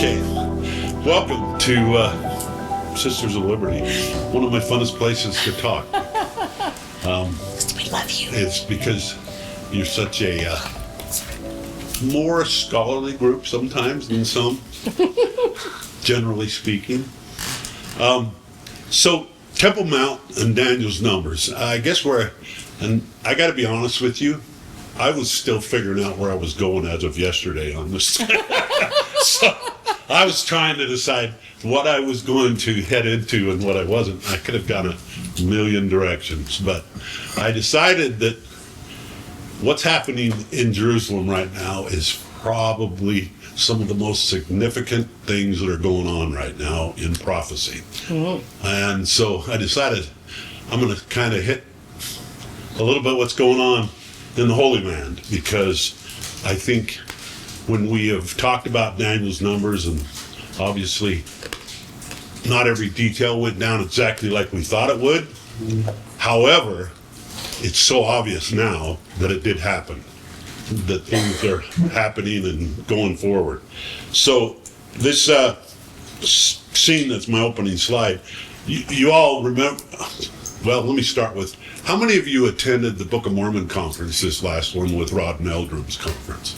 Okay, welcome to Sisters of Liberty, one of my funnest places to talk. We love you. It's because you're such a more scholarly group sometimes than some, generally speaking. So Temple Mount and Daniel's numbers. I guess and I got to be honest with you, I was still figuring out where I was going as of yesterday on this. So I was trying to decide what I was going to head into and what I wasn't. I could have gone a million directions, but I decided that what's happening in Jerusalem right now is probably some of the most significant things that are going on right now in prophecy. Mm-hmm. And so I decided I'm going to kind of hit a little bit what's going on in the Holy Land, because I think when we have talked about Daniel's numbers, and obviously not every detail went down exactly like we thought it would. However, it's so obvious now that it did happen, that things are happening and going forward. So this scene that's my opening slide, you all remember. Well, let me start with, how many of you attended the Book of Mormon conference, this last one with Rod Meldrum's conference?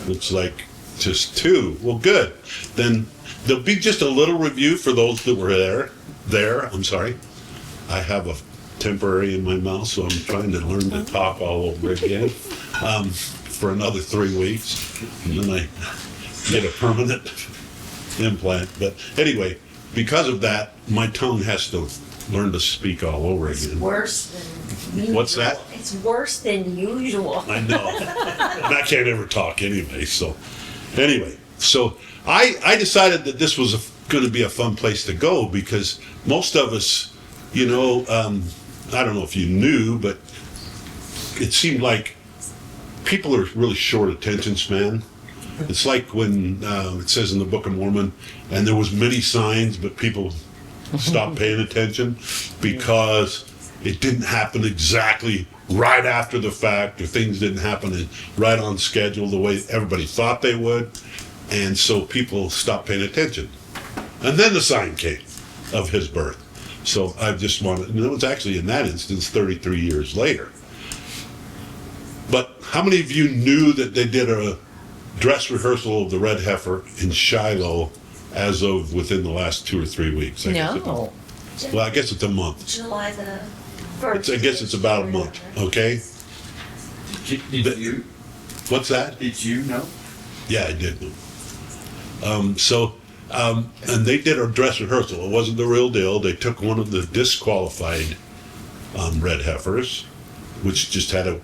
Looks like just two. Well, good. Then there'll be just a little review for those that were there. I'm sorry. I have a temporary in my mouth, so I'm trying to learn to talk all over again for another 3 weeks. And then I get a permanent implant. But anyway, because of that, my tongue has to learn to speak all over again. It's worse than usual. What's that? It's worse than usual. I know. And I can't ever talk anyway. So I decided that this was going to be a fun place to go, because most of us, I don't know if you knew, but it seemed like people are really short attention span. It's like when it says in the Book of Mormon, and there was many signs, but people stopped paying attention because it didn't happen exactly right after the fact, or things didn't happen right on schedule the way everybody thought they would, and so people stopped paying attention. And then the sign came of his birth. So I just wanted, and it was actually in that instance 33 years later. But how many of you knew that they did a dress rehearsal of the Red Heifer in Shiloh as of within the last 2 or 3 weeks? No. Well, I guess it's a month. July the 1st. I guess it's about a month, okay? Did you? What's that? Did you know? Yeah, I did know. And they did a dress rehearsal. It wasn't the real deal. They took one of the disqualified red heifers, which just had a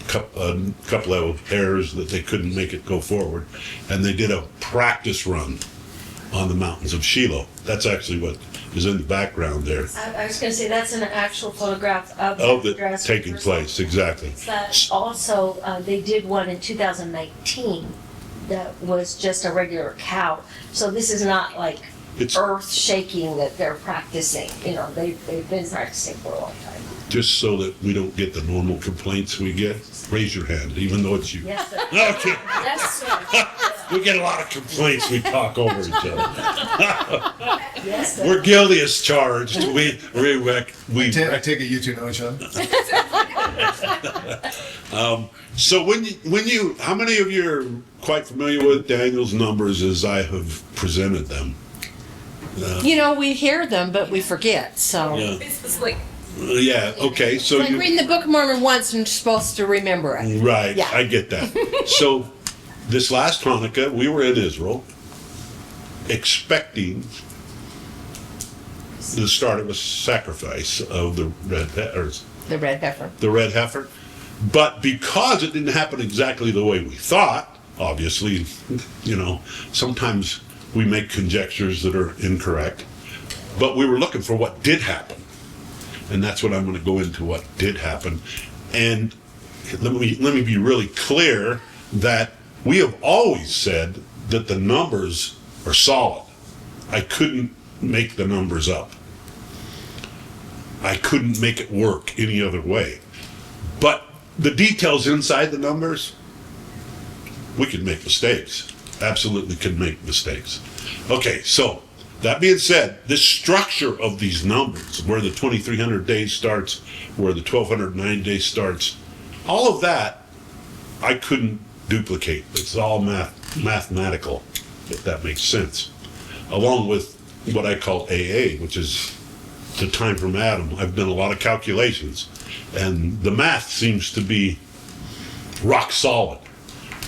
couple of errors that they couldn't make it go forward, and they did a practice run on the mountains of Shiloh. That's actually what is in the background there. I was going to say that's an actual photograph of the dress taking rehearsal. place, exactly. But also, they did one in 2019 that was just a regular cow. So this is not like earth shaking that they're practicing. They've been practicing for a long time. Just so that we don't get the normal complaints we get, raise your hand, even though it's you. Yes, sir. Okay. Yes, sir. We get a lot of complaints. We talk over each other. Yes, sir. We're guilty as charged. I take it you two know each other? So when you, how many of you are quite familiar with Daniel's numbers as I have presented them? We hear them, but we forget, so. Yeah. This is like. Yeah, okay, so It's like reading the Book of Mormon once and you're supposed to remember it. Right, Yeah. I get that. So this last Hanukkah, we were in Israel expecting the start of a sacrifice of the red heifer. But because it didn't happen exactly the way we thought, obviously, sometimes we make conjectures that are incorrect, but we were looking for what did happen. And that's what I'm going to go into, what did happen. And let me be really clear that we have always said that the numbers are solid. I couldn't make the numbers up. I couldn't make it work any other way. But the details inside the numbers, we can make mistakes. Absolutely can make mistakes. Okay, so that being said, this structure of these numbers, where the 2300 days starts, where the 1209 days starts, all of that I couldn't duplicate. It's all mathematical, if that makes sense. Along with what I call AA, which is the time from Adam. I've done a lot of calculations, and the math seems to be rock solid,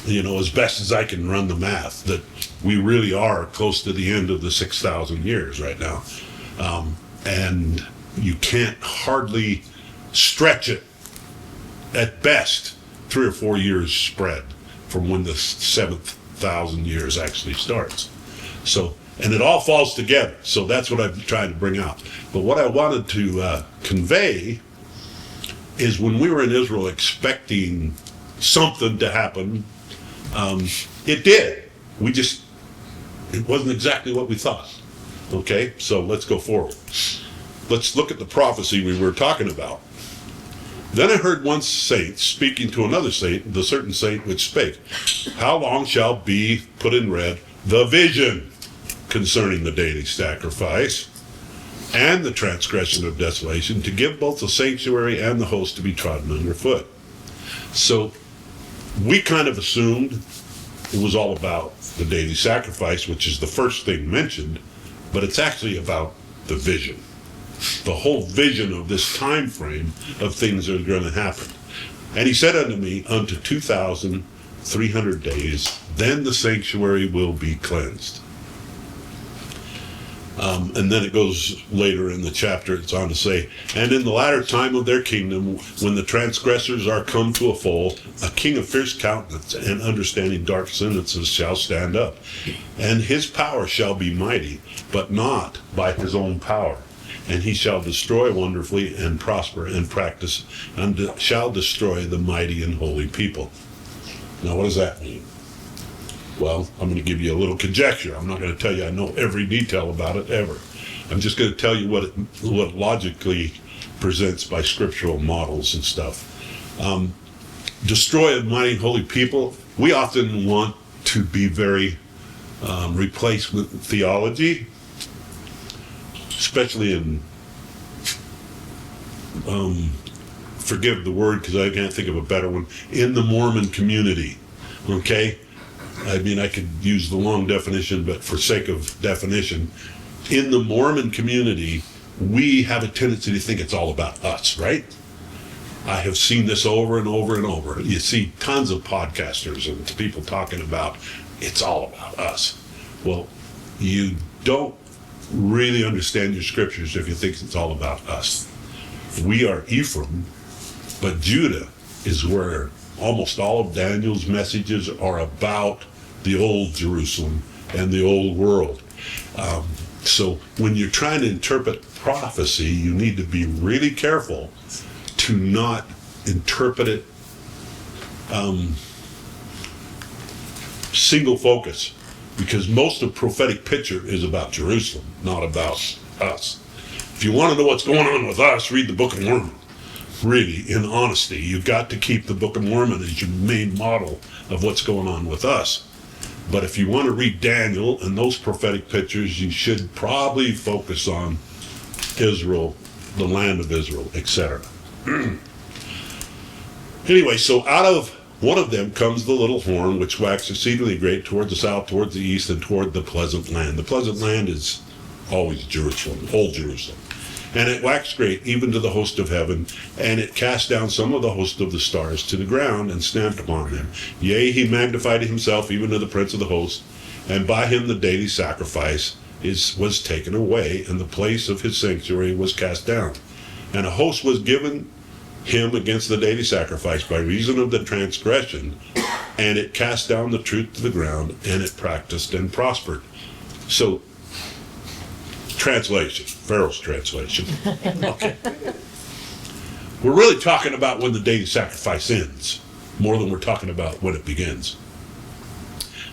as best as I can run the math, that we really are close to the end of the 6,000 years right now. And you can't hardly stretch it, at best, 3 or 4 years spread from when the 7,000 years actually starts. So, and it all falls together. So that's what I'm trying to bring out. But what I wanted to convey is when we were in Israel expecting something to happen, it did. It wasn't exactly what we thought. Okay, so let's go forward. Let's look at the prophecy we were talking about. Then I heard one saint speaking to another saint, the certain saint which spake, how long shall be put in red the vision concerning the daily sacrifice and the transgression of desolation, to give both the sanctuary and the host to be trodden underfoot. So we kind of assumed it was all about the daily sacrifice, which is the first thing mentioned, but it's actually about the vision. The whole vision of this time frame of things that are going to happen. And he said unto me, unto 2,300 days, then the sanctuary will be cleansed. And then it goes later in the chapter, it's on to say, and in the latter time of their kingdom, when the transgressors are come to a full, a king of fierce countenance and understanding dark sentences shall stand up. And his power shall be mighty, but not by his own power. And he shall destroy wonderfully and prosper and practice, and shall destroy the mighty and holy people. Now what does that mean? Well, I'm going to give you a little conjecture. I'm not going to tell you I know every detail about it ever. I'm just going to tell you what it logically presents by scriptural models and stuff. Destroy a mighty holy people. We often want to be very replaced with theology, especially in, forgive the word because I can't think of a better one, in the Mormon community, okay? I mean, I could use the long definition, but for sake of definition, in the Mormon community, we have a tendency to think it's all about us, right? I have seen this over and over and over. You see tons of podcasters and people talking about it's all about us. Well, you don't really understand your scriptures if you think it's all about us. We are Ephraim, but Judah is where almost all of Daniel's messages are about the old Jerusalem and the old world. So when you're trying to interpret prophecy, you need to be really careful to not interpret it single focus, because most of prophetic picture is about Jerusalem, not about us. If you want to know what's going on with us, read the Book of Mormon. Really, in honesty, you've got to keep the Book of Mormon as your main model of what's going on with us. But if you want to read Daniel and those prophetic pictures, you should probably focus on Israel, the land of Israel, etc. Anyway, so out of one of them comes the little horn, which waxed exceedingly great toward the south, toward the east, and toward the pleasant land. The pleasant land is always Jerusalem, old Jerusalem. And it waxed great, even to the host of heaven, and it cast down some of the host of the stars to the ground, and stamped upon them. Yea, he magnified himself even to the prince of the host, and by him the daily sacrifice was taken away, and the place of his sanctuary was cast down. And a host was given him against the daily sacrifice by reason of the transgression, and it cast down the truth to the ground, and it practiced and prospered. So, translation, Farrell's translation. Okay. We're really talking about when the daily sacrifice ends, more than we're talking about when it begins.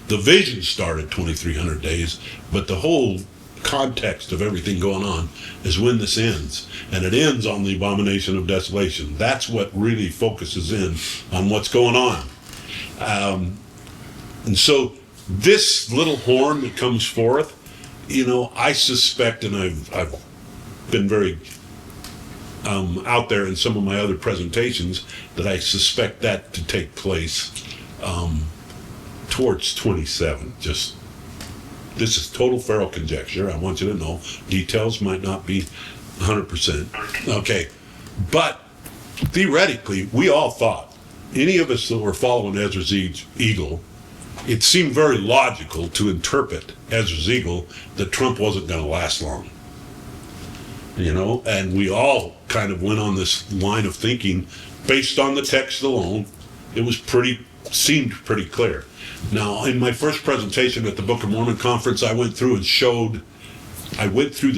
The vision started 2,300 days, but the whole context of everything going on is when this ends, and it ends on the abomination of desolation. That's what really focuses in on what's going on. And so this little horn that comes forth I suspect, and I've been very out there in some of my other presentations, that I suspect that to take place towards 27. This is total Farrell conjecture. I want you to know details might not be 100%. Okay, but theoretically, we all thought, any of us that were following Ezra's eagle, it seemed very logical to interpret Ezra's eagle that Trump wasn't going to last long. And we all kind of went on this line of thinking based on the text alone. It seemed pretty clear. Now, in my first presentation at the Book of Mormon conference, I went through the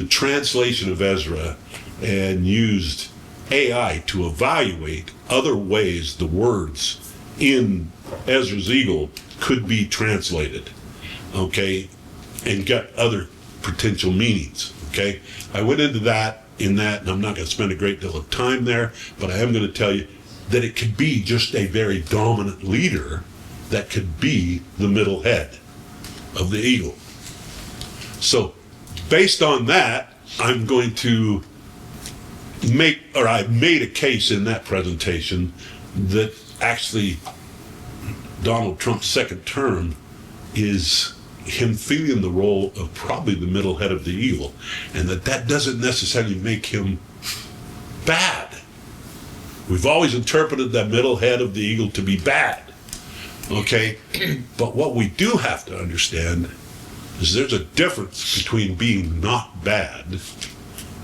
translation of Ezra and used AI to evaluate other ways the words in Ezra's eagle could be translated, okay, and get other potential meanings, okay. I went into that, and I'm not going to spend a great deal of time there, but I am going to tell you that it could be just a very dominant leader that could be the middle head of the eagle. So, based on that, I'm going to I made a case in that presentation that actually Donald Trump's second term is him feeling the role of probably the middle head of the eagle, and that doesn't necessarily make him bad. We've always interpreted that middle head of the eagle to be bad, okay? But what we do have to understand is there's a difference between being not bad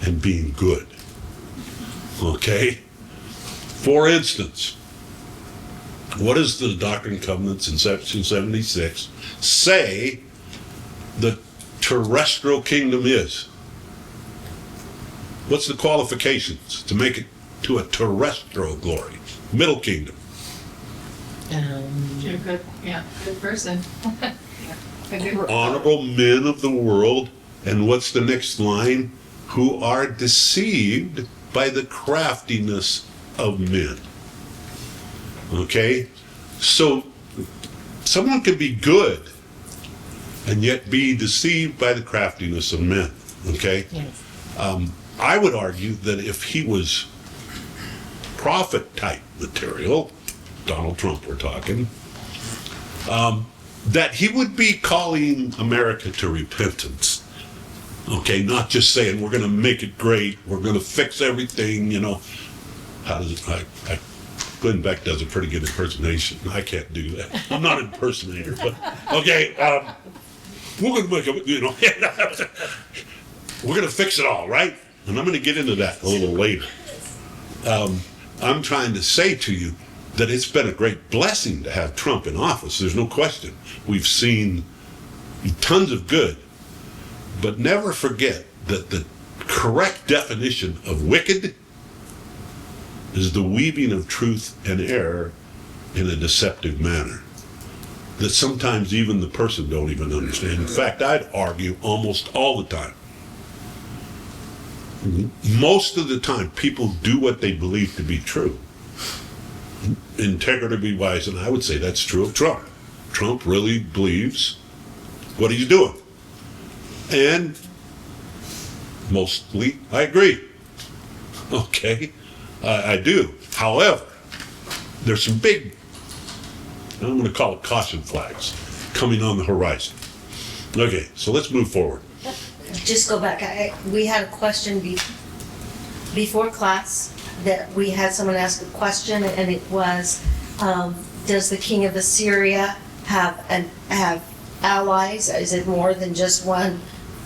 and being good, okay? For instance, what does the Doctrine and Covenants in section 76 say the terrestrial kingdom is? What's the qualifications to make it to a terrestrial glory? Middle kingdom. You're good, good person. A good Honorable men of the world, and what's the next line? Who are deceived by the craftiness of men. Okay? So, someone can be good and yet be deceived by the craftiness of men. Okay? Yes. I would argue that if he was prophet type material, Donald Trump we're talking, that he would be calling America to repentance. Okay, not just saying we're going to make it great, we're going to fix everything, How does it, Glenn Beck does a pretty good impersonation. I can't do that. I'm not an impersonator, but okay, we're going to make it, we're going to fix it all, right? And I'm going to get into that a little later. I'm trying to say to you that it's been a great blessing to have Trump in office. There's no question. We've seen tons of good, but never forget that the correct definition of wicked is the weaving of truth and error in a deceptive manner that sometimes even the person don't even understand. In fact, I'd argue almost all the time. Most of the time, people do what they believe to be true. Integrity wise, and I would say that's true of Trump. Trump really believes what he's doing. And mostly, I agree. Okay, I do. However, there's some big, I'm going to call it caution flags, coming on the horizon. Okay, so let's move forward. Just go back. We had a question before class that we had someone ask a question, and it was, does the king of Assyria have allies? Is it more than just one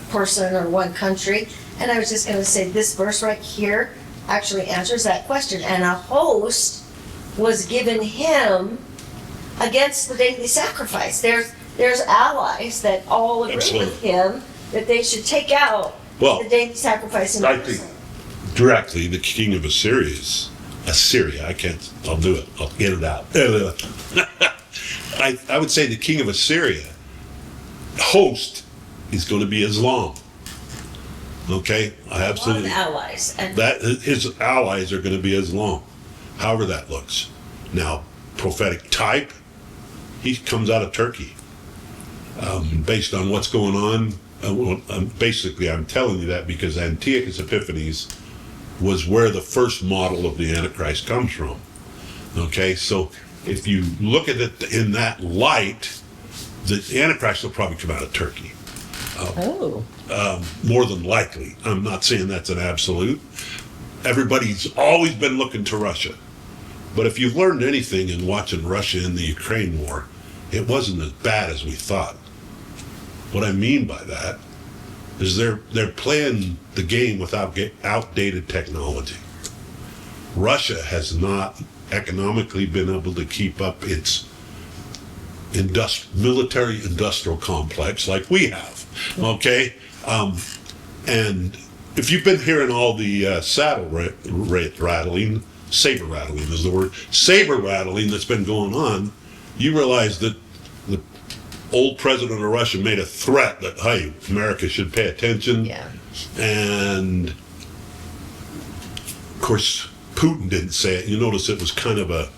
person or one country? And I was just going to say this verse right here actually answers that question. And a host was given him against the daily sacrifice. There's allies that all agree Excellent. with him that they should take out the daily sacrifice in I think Jerusalem. directly the king of Assyria, I'll do it. I'll get it out. I would say the king of Assyria, host, is going to be Islam. Okay? I absolutely. A lot of allies. And That his allies are going to be Islam, however that looks. Now, prophetic type, he comes out of Turkey. Based on what's going on Basically, I'm telling you that because Antiochus Epiphanes was where the first model of the Antichrist comes from. Okay, so if you look at it in that light, the Antichrist will probably come out of Turkey. More than likely. I'm not saying that's an absolute. Everybody's always been looking to Russia. But if you've learned anything in watching Russia in the Ukraine war, it wasn't as bad as we thought. What I mean by that is they're playing the game with outdated technology. Russia has not economically been able to keep up its military-industrial complex like we have, okay? And if you've been hearing all the saber rattling is the word, saber rattling that's been going on, you realize that the old president of Russia made a threat that, hey, America should pay attention. Yeah. And, of course, Putin didn't say it. You notice it was kind of a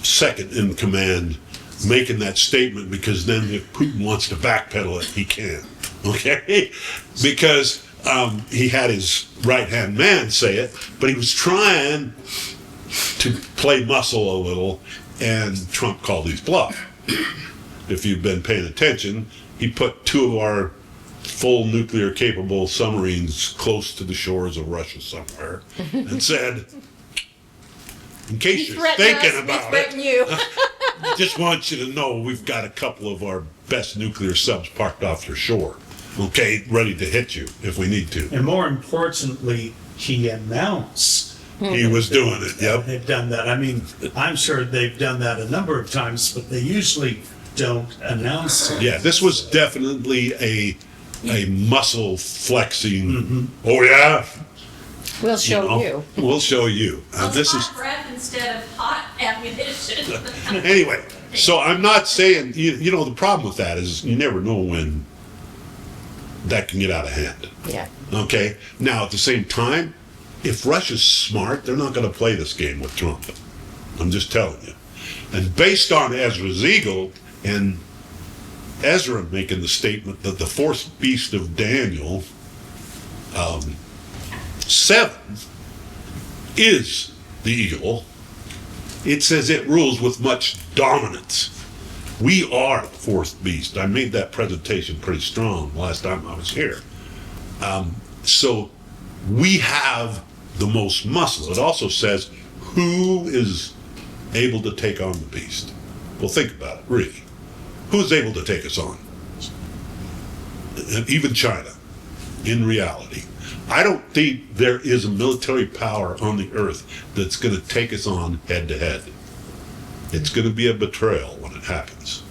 second in command making that statement, because then if Putin wants to backpedal it, he can. Okay? Because he had his right-hand man say it, but he was trying to play muscle a little, and Trump called his bluff. If you've been paying attention, he put 2 of our full nuclear-capable submarines close to the shores of Russia somewhere and said, in case you're thinking about it, just want you to know we've got a couple of our best nuclear subs parked off your shore, okay, ready to hit you if we need to. And more importantly, he announced He was doing it, yep. they've done that. I mean, I'm sure they've done that a number of times, but they usually don't announce it. Yeah, this was definitely a muscle flexing. Oh yeah, We'll show you. We'll show you. This is hot breath instead of hot ammunition. anyway. So I'm not saying you know the problem with that is you never know when that can get out of hand. Yeah. Okay. Now at the same time, if Russia's smart, they're not going to play this game with Trump. I'm just telling you. And based on Ezra's eagle and Ezra making the statement that the fourth beast of Daniel 7 is the eagle, it says it rules with much dominance. We are the fourth beast. I made that presentation pretty strong last time I was here. So we have the most muscle. It also says who is able to take on the beast. Well, think about it, really. Who's able to take us on? And even China, in reality. I don't think there is a military power on the earth that's going to take us on head to head. It's going to be a betrayal when it happens.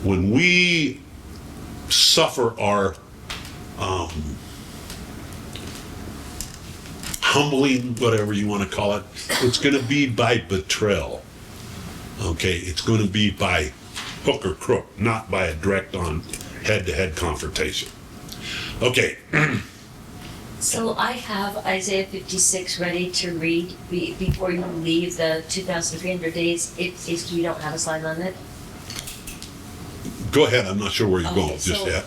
When we suffer our humbling, whatever you want to call it, it's going to be by betrayal. Okay, it's going to be by hook or crook, not by a direct on head-to-head confrontation. Okay. So I have Isaiah 56 ready to read before you leave the 2,300 days. If you don't have a slide on it. Go ahead, I'm not sure where you're going just so, yet.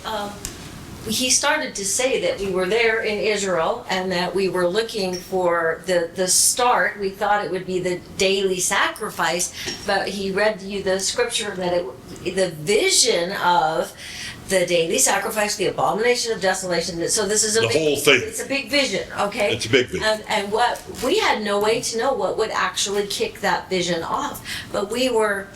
He started to say that we were there in Israel and that we were looking for the start. We thought it would be the daily sacrifice, but he read you the scripture that the vision of the daily sacrifice, the abomination of desolation. So this is The whole thing. It's a big vision, okay? It's a big vision. And what we had no way to know what would actually kick that vision off, but we were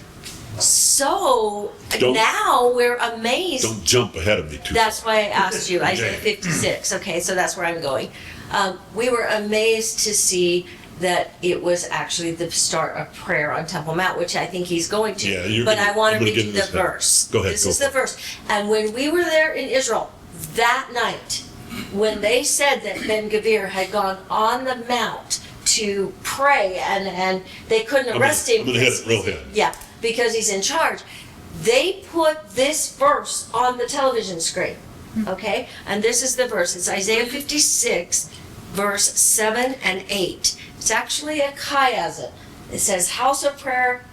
so now we're amazed. Don't jump ahead of me too. That's why I asked you, Isaiah Okay. 56. Okay, so that's where I'm going. We were amazed to see that it was actually the start of prayer on Temple Mount, which I think he's going to. Yeah, but I want to read get you into the this now. verse. Go ahead. This go is for the it. verse. And when we were there in Israel that night, when they said that Ben Gvir had gone on the mount to pray and they couldn't arrest him. I'm gonna hit it real hard. Yeah, because he's in charge. They put this verse on the television screen, okay? And this is the verse. It's Isaiah 56, verse 7 and 8. It's actually a chiasm. It says, house of prayer,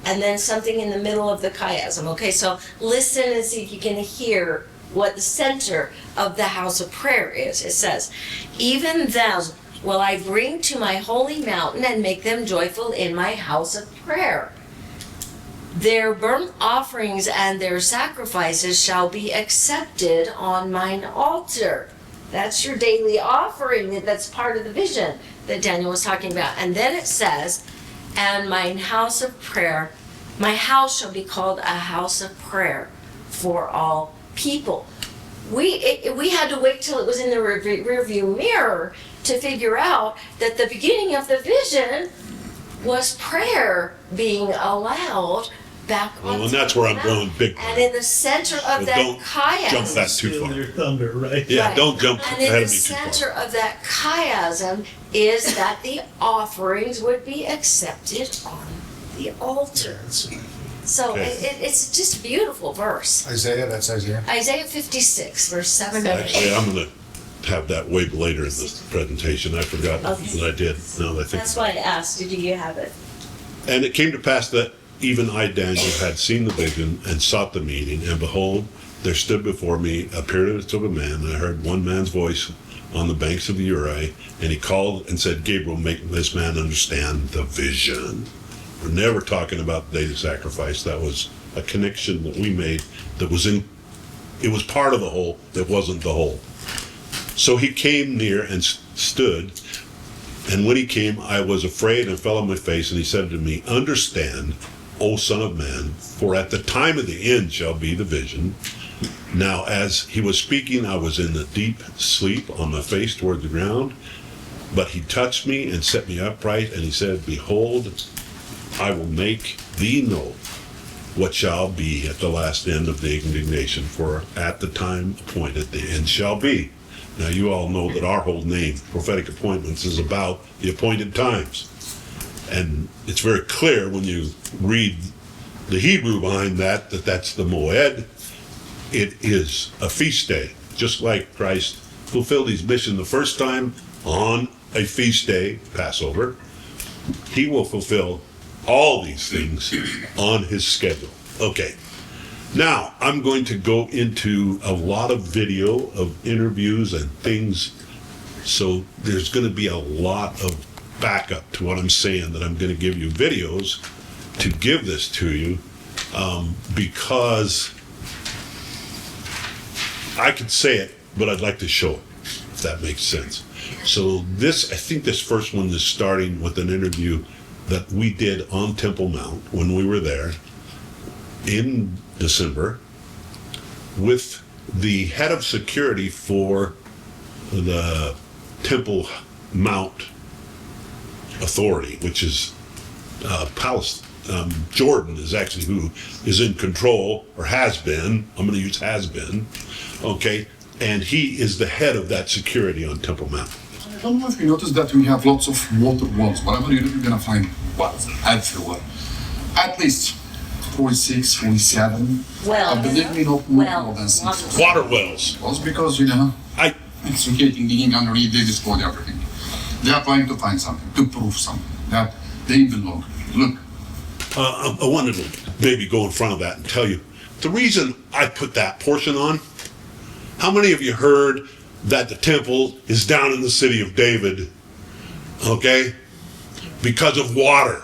and then something in the middle of the chiasm. Okay, so listen and see if you can hear what the center of the house of prayer is. It says, even them will I bring to my holy mountain and make them joyful in my house of prayer. Their burnt offerings and their sacrifices shall be accepted on mine altar. That's your daily offering. That's part of the vision that Daniel was talking about. And then it says, and mine house of prayer, my house shall be called a house of prayer for all people. We had to wait till it was in the rearview mirror to figure out that the beginning of the vision was prayer being allowed back on. Well, and that's where I'm going big. And in the center of So that don't jump chiasm, that too Steal far. your thunder, right? Yeah, Right. don't jump and in ahead the of me too center far. of that chiasm is that the offerings would be accepted on the altar. So Okay. it's just a beautiful verse. Isaiah, that's Isaiah. Isaiah 56, verse 7 and 8. Actually, I'm going to have that way later in the presentation. I forgot Okay. that I did. Now that I think. That's why I asked, did you have it? And it came to pass that even I, Daniel, had seen the vision and sought the meeting, and behold, there stood before me a appearance of a man, and I heard one man's voice on the banks of the Uri, and he called and said, Gabriel, make this man understand the vision. We're never talking about the day of sacrifice. That was a connection that we made that was in, it was part of the whole, that wasn't the whole. So he came near and stood, and when he came, I was afraid and fell on my face, and he said to me, understand, O son of man, for at the time of the end shall be the vision. Now as he was speaking, I was in a deep sleep on my face toward the ground, but he touched me and set me upright, and he said, behold, I will make thee know what shall be at the last end of the indignation, for at the time appointed the end shall be. Now you all know that our whole name, Prophetic Appointments, is about the appointed times. And it's very clear when you read the Hebrew behind that, that's the Moed. It is a feast day, just like Christ fulfilled his mission the first time on a feast day, Passover. He will fulfill all these things on his schedule. Okay. Now, I'm going to go into a lot of video of interviews and things, so there's going to be a lot of backup to what I'm saying, that I'm going to give you videos to give this to you, because I could say it, but I'd like to show it, if that makes sense. So this, I think this first one is starting with an interview that we did on Temple Mount when we were there in December with the head of security for the Temple Mount Authority, which is Jordan is actually who is in control, or has been. I'm going to use has been. Okay, and he is the head of that security on Temple Mount. I don't know if you noticed that we have lots of water walls. Whatever you look, you're gonna find wells everywhere. At least 46, 47. Well, Believe me, not more than 6. Water wells. Wells, because, you know, it's getting digging underneath, they destroy everything. They are trying to find something, to prove something, that they belong. Look. I wanted to maybe go in front of that and tell you the reason I put that portion on. How many of you heard that the temple is down in the city of David? Okay, because of water,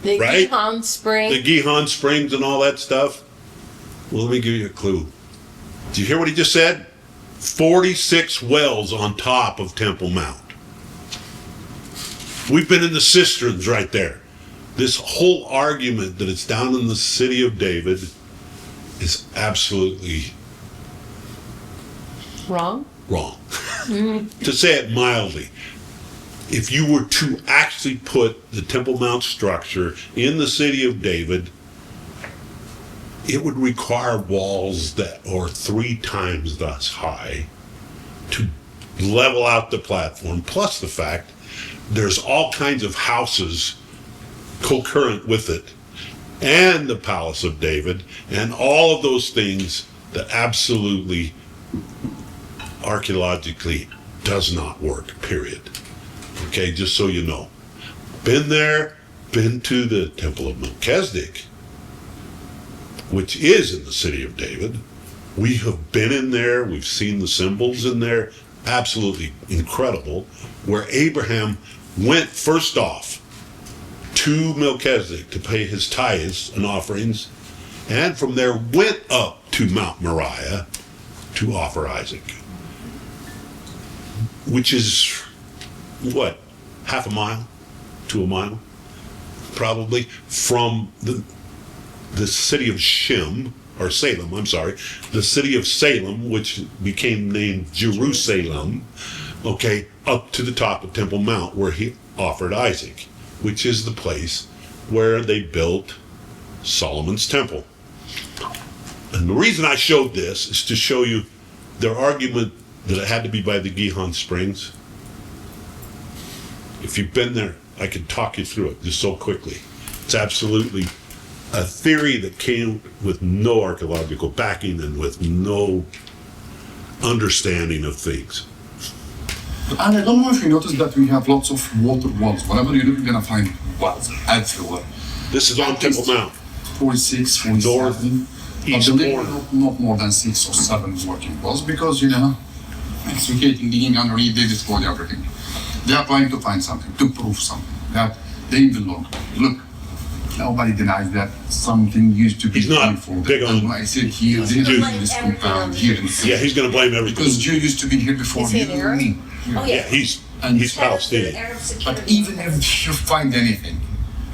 The right? Gihon Spring. The Gihon Springs and all that stuff. Well, let me give you a clue. Do you hear what he just said? 46 wells on top of Temple Mount. We've been in the cisterns right there. This whole argument that it's down in the city of David is absolutely Wrong. wrong. To say it mildly, if you were to actually put the Temple Mount structure in the city of David, it would require walls that are 3 times thus high to level out the platform, plus the fact there's all kinds of houses concurrent with it, and the Palace of David, and all of those things that absolutely archaeologically does not work, period. Okay, just so you know. Been there, been to the Temple of Melchizedek, which is in the city of David. We have been in there. We've seen the symbols in there. Absolutely incredible. Where Abraham went first off to Melchizedek to pay his tithes and offerings, and from there went up to Mount Moriah to offer Isaac, which is what, half a mile to a mile, probably, from the city of Salem, the city of Salem, which became named Jerusalem, okay, up to the top of Temple Mount where he offered Isaac, which is the place where they built Solomon's temple. And the reason I showed this is to show you their argument that it had to be by the Gihon Springs. If you've been there, I could talk you through it just so quickly. It's absolutely a theory that came with no archaeological backing and with no understanding of things. And I don't know if you noticed that we have lots of water wells. Whenever you look, you're gonna find wells everywhere. This is on Temple Mount. 46, 47. North, east corner. Not more than 6 or 7 working wells because, you know, excavating, digging underneath, they destroy everything. They are trying to find something, to prove something, that they belong. Look, nobody denies that something used to be He's not before. big on- And I said here, they do this compound here. Yeah, he's going to blame everything. Because Jew used to be here before Is he you an and Arab? me. Oh, Yeah, yeah. he's And Palestinian. Arab But security. even if you find anything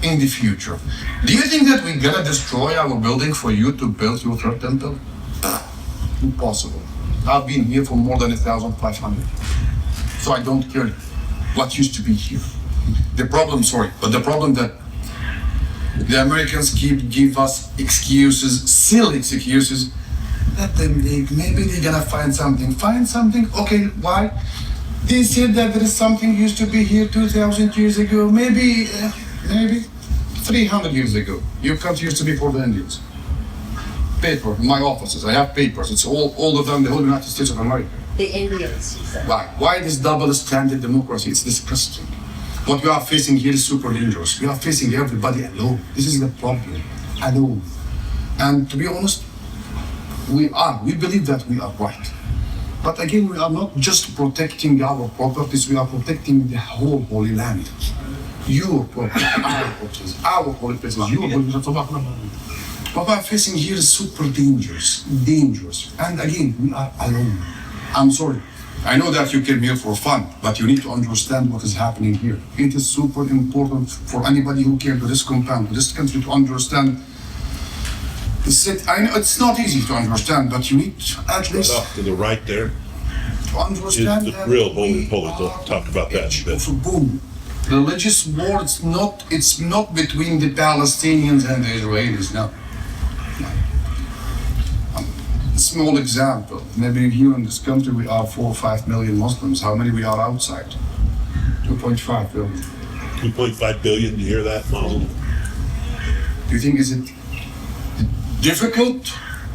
in the future, do you think that we're gonna destroy our building for you to build your third temple? Impossible. I've been here for more than 1,500. So I don't care what used to be here. The problem that the Americans give us excuses, silly excuses, that maybe they're gonna find something. Find something? Okay, why? They said that there is something used to be here 2,000 years ago, maybe 300 years ago. Your country used to be for the Indians. Paper, in my offices, I have papers. It's all of them, the whole United States of America. The Indians, he said. Why? Why this double standard democracy? It's disgusting. What we are facing here is super dangerous. We are facing everybody alone. This is the problem. Alone. And to be honest, we believe that we are right. But again, we are not just protecting our properties, we are protecting the whole Holy Land. Your property, our properties, our holy places, your holy places. What we are facing here is super dangerous. And again, we are alone. I'm sorry. I know that you came here for fun, but you need to understand what is happening here. It is super important for anybody who came to this compound, to this country, to understand. I know it's not easy to understand, but you need at least Off to the right there to understand is the that real holy we poet. We'll are talk about that in a bit. of a boom. Religious war, it's not between the Palestinians and the Israelis, no. A small example, maybe here in this country we are 4 or 5 million Muslims. How many we are outside? 2.5 billion. 2.5 billion, you hear that, Muslim? Do you think is it difficult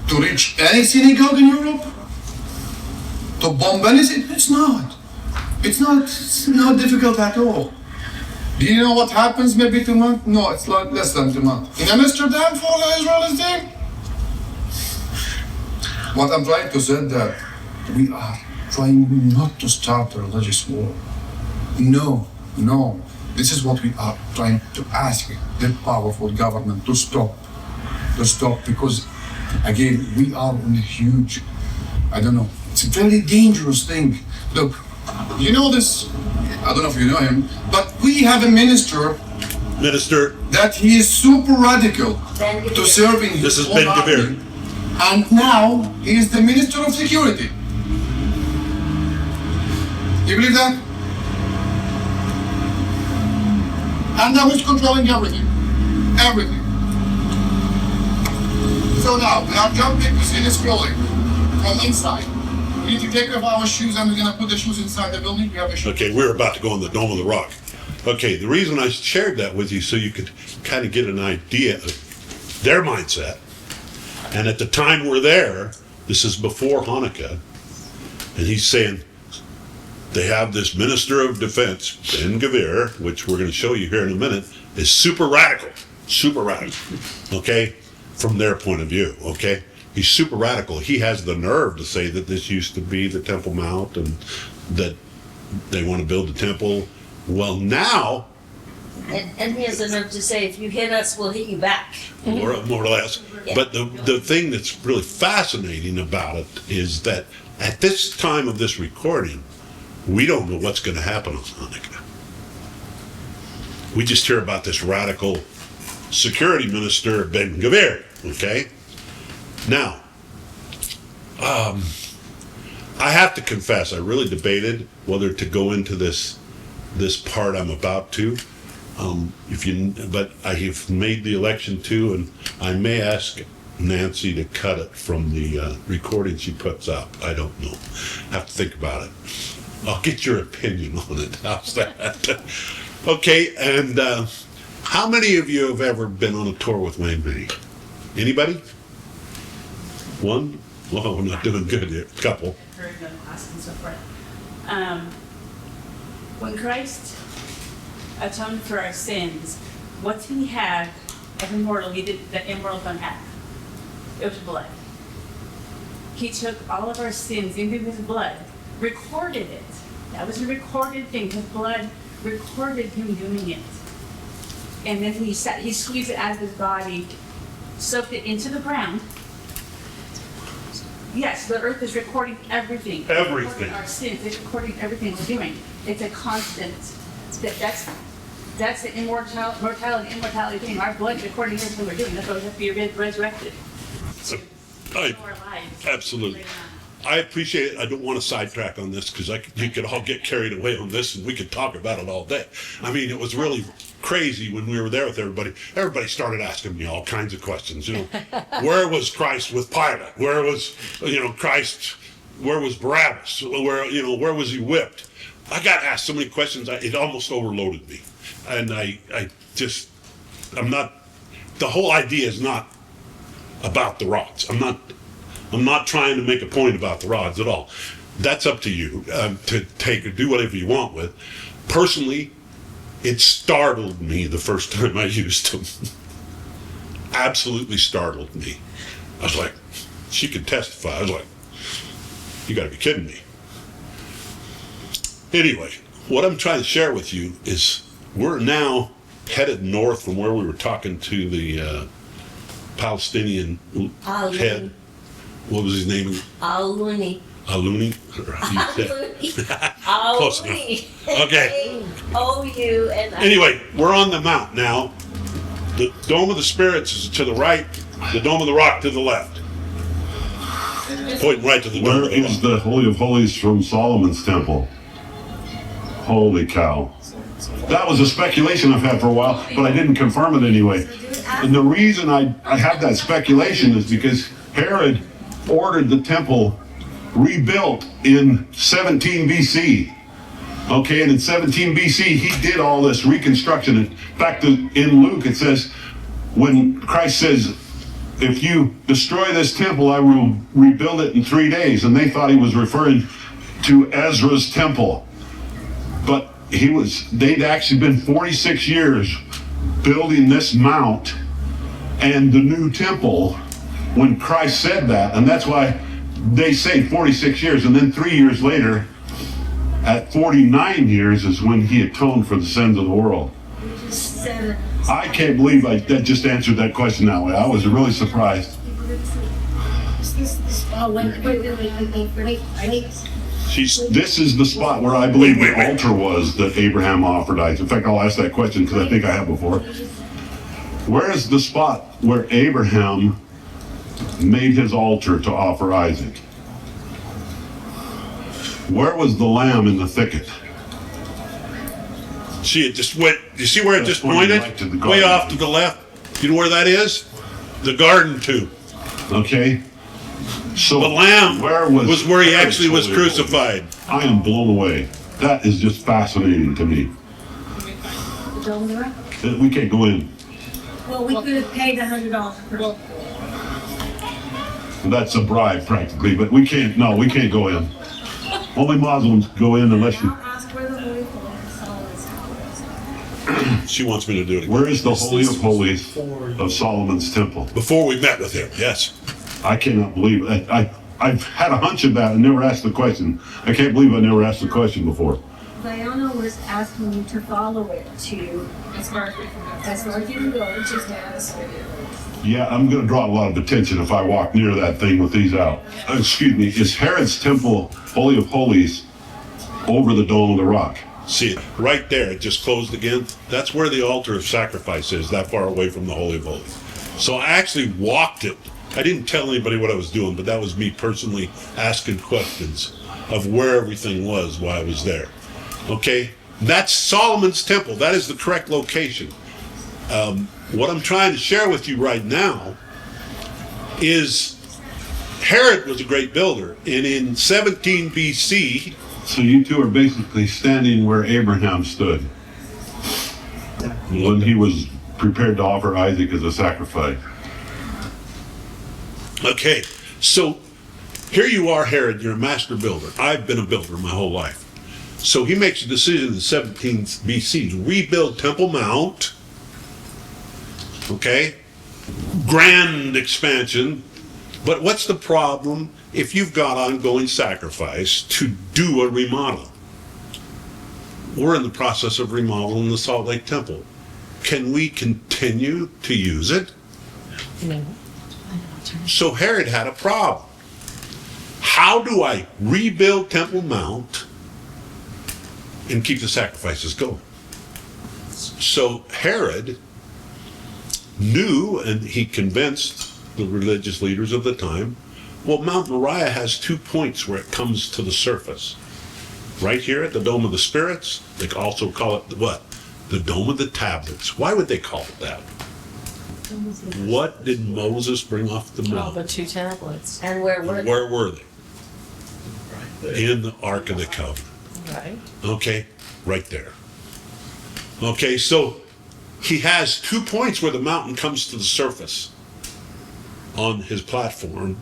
to reach any synagogue in Europe? To bomb any synagogue? It's not. It's not difficult at all. Do you know what happens maybe 2 months? No, it's like less than 2 months. In Amsterdam for the Israelis thing? What I'm trying to say that we are trying not to start a religious war. No. This is what we are trying to ask the powerful government to stop. Because again, we are on a huge, it's a very dangerous thing. Look, you know this, I don't know if you know him, but we have a minister that he is super radical to serving his This is own Ben army. Gvir. And now he is the Minister of Security. You believe that? And now he's controlling everything. Everything. So now we are jumping to see this building from inside. We need to take off our shoes and we're gonna put the shoes inside the building. We have a shoe. Okay, we're about to go on the Dome of the Rock. Okay, the reason I shared that with you so you could kind of get an idea of their mindset. And at the time we're there, this is before Hanukkah, and he's saying they have this Minister of Defense, Ben Gvir, which we're going to show you here in a minute, is super radical, okay? from their point of view, okay? He's super radical. He has the nerve to say that this used to be the Temple Mount and that they want to build the temple. Well, now, And he has the nerve to say, if you hit us, we'll hit you back. more or less. Yeah. But the thing that's really fascinating about it is that at this time of this recording, we don't know what's going to happen on Hanukkah. We just hear about this radical security minister, Ben Gvir, okay? Now, I have to confess, I really debated whether to go into this part I'm about to. But I have made the election too, and I may ask Nancy to cut it from the recording she puts up. I don't know. Have to think about it. I'll get your opinion on it. How's that? Okay, and how many of you have ever been on a tour with Wayne Vinny? Anybody? One? Well, we're not doing good here. A couple. Heard the class and so forth. When Christ atoned for our sins, what he had of immortal, he did that immortal don't have. It was blood. He took all of our sins into his blood, recorded it. That was a recorded thing. His blood recorded him doing it. And then he squeezed it out of his body, soaked it into the ground. Yes, the earth is recording everything. Everything. It's recording our sins. It's recording everything we're doing. It's a constant. That's the immortality thing. Our blood recording everything we're doing. That's why we have to be resurrected. I- Our lives. Absolutely. I appreciate it. I don't want to sidetrack on this because you could all get carried away on this and we could talk about it all day. I mean, it was really crazy when we were there with everybody. Everybody started asking me all kinds of questions. Where was Christ with Pilate? Where was, Christ? Where was Barabbas? Where was he whipped? I got asked so many questions. It almost overloaded me, and I'm not. The whole idea is not about the rods. I'm not trying to make a point about the rods at all. That's up to you to take or do whatever you want with. Personally, it startled me the first time I used them. Absolutely startled me. I was like, she could testify. I was like, you gotta be kidding me. Anyway, what I'm trying to share with you is we're now headed north from where we were talking to the Palestinian head. What was his name? Aluni. Aluni? Close enough. Okay. O-U and Anyway, we're on the mount now. The Dome of the Spirits is to the right, the Dome of the Rock to the left. Pointing right to the Dome Where of the is Rock. the Holy of Holies from Solomon's temple? Holy cow. That was a speculation I've had for a while, but I didn't confirm it anyway. And the reason I have that speculation is because Herod ordered the temple rebuilt in 17 BC. Okay, and in 17 BC, he did all this reconstruction. In fact, in Luke, it says, when Christ says, if you destroy this temple, I will rebuild it in 3 days. And they thought he was referring to Ezra's temple. But they'd actually been 46 years building this mount and the new temple when Christ said that. And that's why they say 46 years. And then 3 years later, at 49 years is when he atoned for the sins of the world. I can't believe that just answered that question that way. I was really surprised. This is the spot where I believe the altar was that Abraham offered Isaac. In fact, I'll ask that question because I think I have before. Where is the spot where Abraham made his altar to offer Isaac? Where was the lamb in the thicket? See, it just went. You see where it just pointed? Right to the Way garden. off to the left. You know where that is? The garden too. Okay. So The lamb was where he Herod's actually was Holy of Holies? crucified. I am blown away. That is just fascinating to me. We can't go in. Well, we could have paid $100 per. That's a bribe practically, but we can't go in. Only Muslims go in unless you. I'll ask where the Holy Holies is. She wants me to do it again. Where is the Holy of Holies of Solomon's temple? Before we met with him, yes. I cannot believe it. I've had a hunch about it and never asked the question. I can't believe I never asked the question before. Diana was asking you to follow it to, as far as you can go, just ask. Yeah, I'm going to draw a lot of attention if I walk near that thing with these out. Excuse me, is Herod's temple, Holy of Holies, over the Dome of the Rock? See it right there, it just closed again. That's where the altar of sacrifice is, that far away from the Holy of Holies. So I actually walked it. I didn't tell anybody what I was doing, but that was me personally asking questions of where everything was while I was there. Okay? That's Solomon's temple. That is the correct location. What I'm trying to share with you right now is Herod was a great builder, and in 17 BC, So you two are basically standing where Abraham stood when he was prepared to offer Isaac as a sacrifice. okay, so here you are, Herod, you're a master builder. I've been a builder my whole life. So he makes a decision in 17 BC to rebuild Temple Mount. Okay? Grand expansion. But what's the problem if you've got ongoing sacrifice to do a remodel? We're in the process of remodeling the Salt Lake Temple. Can we continue to use it? No. So Herod had a problem. How do I rebuild Temple Mount and keep the sacrifices going? So Herod knew, and he convinced the religious leaders of the time, well, Mount Moriah has 2 points where it comes to the surface. Right here at the Dome of the Spirits, they also call it what? The Dome of the Tablets. Why would they call it that? What did Moses bring off the Oh, mount? the 2 tablets. And where were they? Where were they? In the Ark of the Covenant. Right. Okay, right there. Okay, so he has 2 points where the mountain comes to the surface on his platform.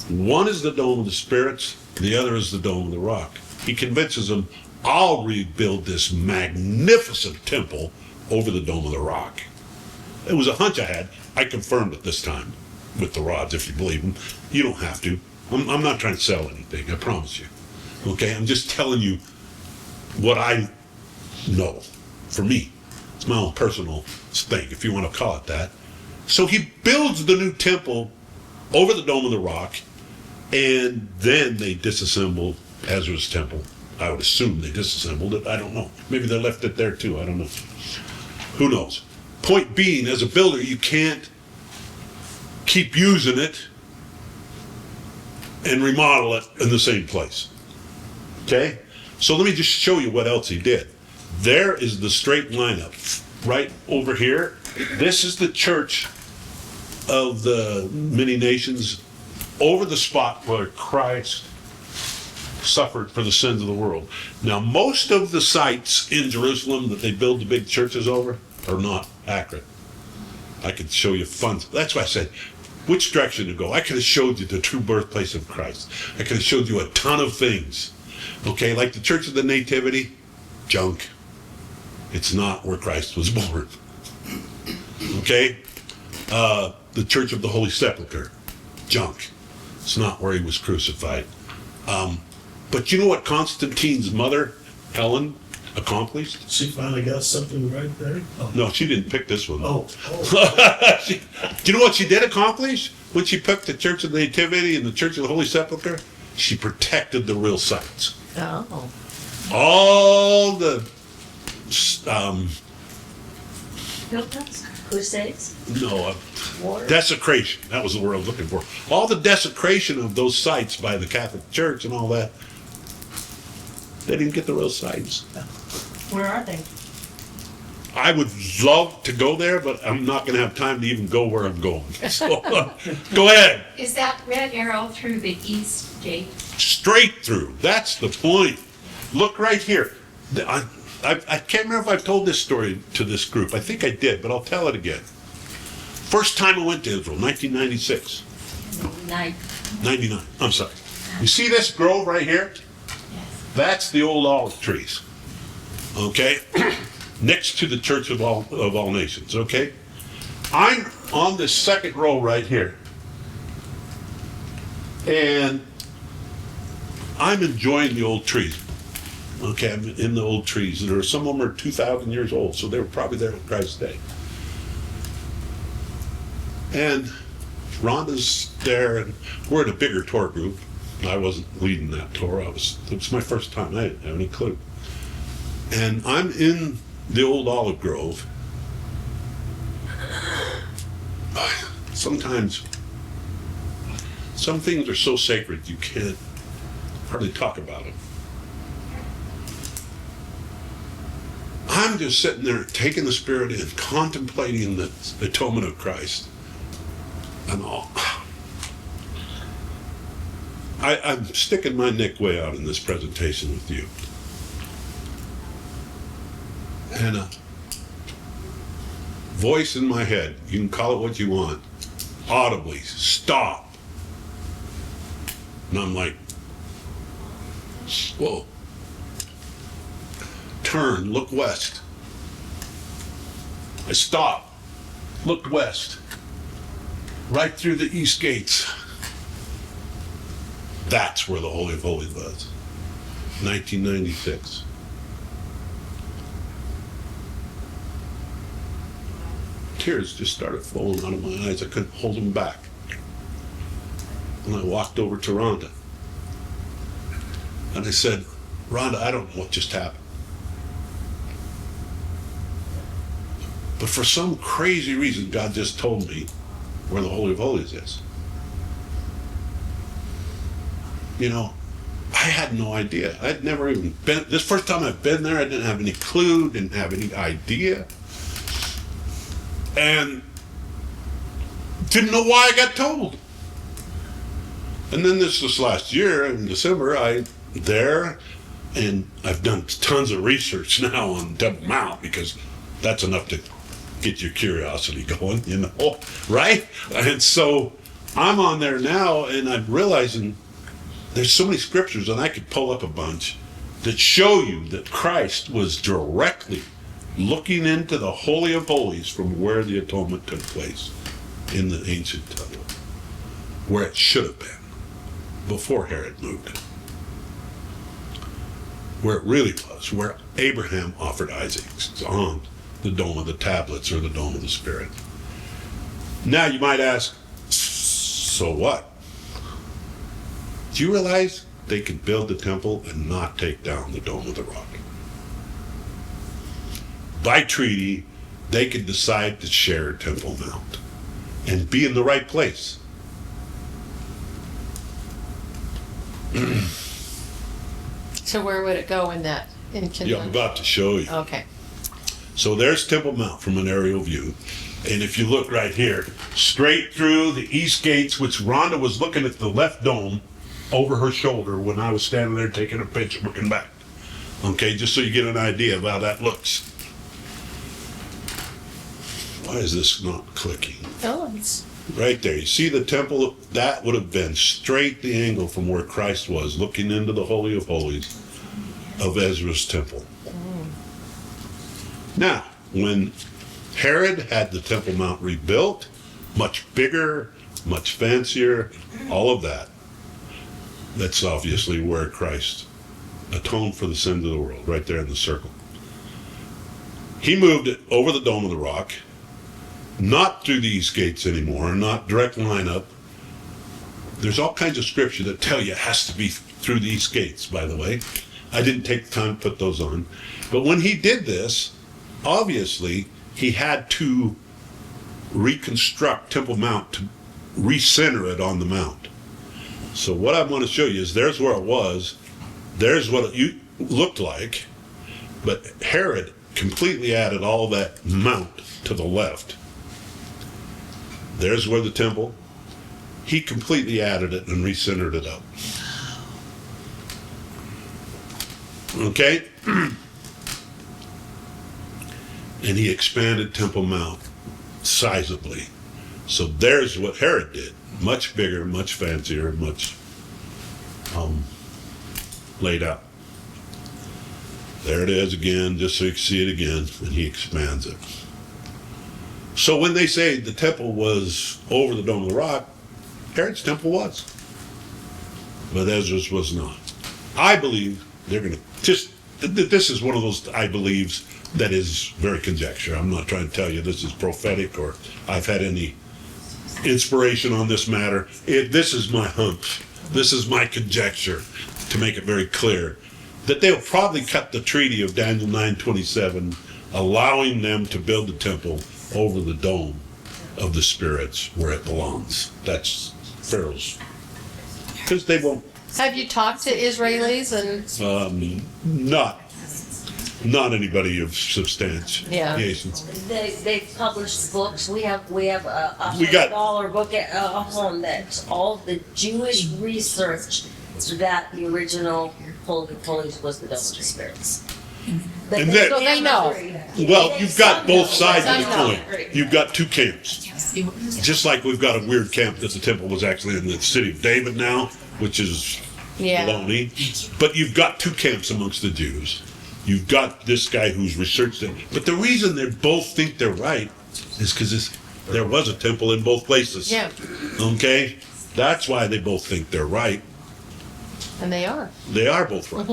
One is the Dome of the Spirits, the other is the Dome of the Rock. He convinces them, I'll rebuild this magnificent temple over the Dome of the Rock. It was a hunch I had. I confirmed it this time with the rods, if you believe them. You don't have to. I'm not trying to sell anything, I promise you. Okay, I'm just telling you what I know. For me, it's my own personal thing, if you want to call it that. So he builds the new temple over the Dome of the Rock, and then they disassemble Ezra's temple. I would assume they disassembled it. I don't know. Maybe they left it there too. I don't know. Who knows? Point being, as a builder, you can't keep using it and remodel it in the same place. Okay? So let me just show you what else he did. There is the straight lineup. Right over here, this is the church of the many nations over the spot where Christ suffered for the sins of the world. Now, most of the sites in Jerusalem that they build the big churches over are not accurate. I could show you fun. That's why I said, which direction to go? I could have showed you the true birthplace of Christ. I could have showed you a ton of things. Okay, like the Church of the Nativity, junk. It's not where Christ was born. Okay? The Church of the Holy Sepulchre, junk. It's not where he was crucified. But you know what Constantine's mother, Helen, accomplished? She finally got something right there. Oh. No, she didn't pick this one. Oh. Do you know what she did accomplish when she picked the Church of the Nativity and the Church of the Holy Sepulchre? She protected the real sites. Oh. All the Crusades? desecration. That was the word I was looking for. All the desecration of those sites by the Catholic Church and all that. They didn't get the real sites. Where are they? I would love to go there, but I'm not going to have time to even go where I'm going. So, go ahead. Is that red arrow through the east gate? Straight through. That's the point. Look right here. I can't remember if I've told this story to this group. I think I did, but I'll tell it again. First time I went to Israel, 1996. 99. I'm sorry. You see this grove right here? That's the old olive trees. Okay? next to the Church of all Nations, okay? I'm on this second row right here. And I'm enjoying the old trees. Okay, I'm in the old trees. There are some of them are 2,000 years old, so they were probably there in Christ's day. And Rhonda's there, and we're in a bigger tour group. I wasn't leading that tour. It was my first time. I didn't have any clue. And I'm in the old olive grove. Sometimes some things are so sacred you can't hardly talk about them. I'm just sitting there taking the Spirit in, contemplating the atonement of Christ and all. I'm sticking my neck way out in this presentation with you. And a voice in my head, you can call it what you want, audibly, stop. And I'm like, whoa. Turn, look west. I stopped, looked west, right through the east gates. That's where the Holy of Holies was, 1996. Tears just started flowing out of my eyes. I couldn't hold them back. And I walked over to Rhonda. And I said, Rhonda, I don't know what just happened. But for some crazy reason, God just told me where the Holy of Holies is. You know, I had no idea. I'd never even been, this first time I've been there, I didn't have any clue, didn't have any idea. And didn't know why I got told. And then this last year in December, and I've done tons of research now on Temple Mount because that's enough to get your curiosity going, you know, right? And so I'm on there now and I'm realizing there's so many scriptures, and I could pull up a bunch that show you that Christ was directly looking into the Holy of Holies from where the atonement took place in the ancient temple, where it should have been before Herod moved, where it really was, where Abraham offered Isaac on the Dome of the Tablets or the Dome of the Spirit. Now you might ask, so what? Do you realize they could build the temple and not take down the Dome of the Rock? By treaty, they could decide to share Temple Mount and be in the right place. So where would it go in that? In Yeah, I'm about to show you. Okay. So there's Temple Mount from an aerial view. And if you look right here, straight through the east gates, which Rhonda was looking at the left dome over her shoulder when I was standing there taking a picture looking back. Okay, just so you get an idea of how that looks. Why is this not clicking? Oh, it's Right there, you see the temple? That would have been straight the angle from where Christ was, looking into the Holy of Holies of Ezra's temple. Now, when Herod had the Temple Mount rebuilt, much bigger, much fancier, all of that, that's obviously where Christ atoned for the sins of the world, right there in the circle. He moved it over the Dome of the Rock, not through these gates anymore, not direct line up. There's all kinds of scripture that tell you it has to be through these gates, by the way. I didn't take the time to put those on. But when he did this, obviously, he had to reconstruct Temple Mount to recenter it on the mount. So what I want to show you is there's where it was, there's what it looked like, but Herod completely added all that mount to the left. There's where the temple, he completely added it and recentered it up. Okay? And he expanded Temple Mount sizably. So there's what Herod did. Much bigger, much fancier, much laid out. There it is again, just so you can see it again, and he expands it. So when they say the temple was over the Dome of the Rock, Herod's temple was. But Ezra's was not. I believe they're going to this is one of those I believes that is very conjecture. I'm not trying to tell you this is prophetic or I've had any inspiration on this matter. This is my hunch. This is my conjecture, to make it very clear, that they'll probably cut the treaty of Daniel 9:27, allowing them to build the temple over the dome of the spirits where it belongs. That's Pharaoh's. Because they won't. Have you talked to Israelis and? Not anybody of substantiation. Yeah. They published books. We have a We got- $100 book at home that's all the Jewish research that the original Holy of Holies was the Dome of the Spirits. But And then- So they know. Well, you've got both sides of the Some know. coin. You've got two camps. Just like we've got a weird camp that the temple was actually in the city of David now, which is Yeah. baloney. But you've got two camps amongst the Jews. You've got this guy who's researched it. But the reason they both think they're right is because there was a temple in both places. Yeah. Okay? That's why they both think they're right. And they are. They are both right.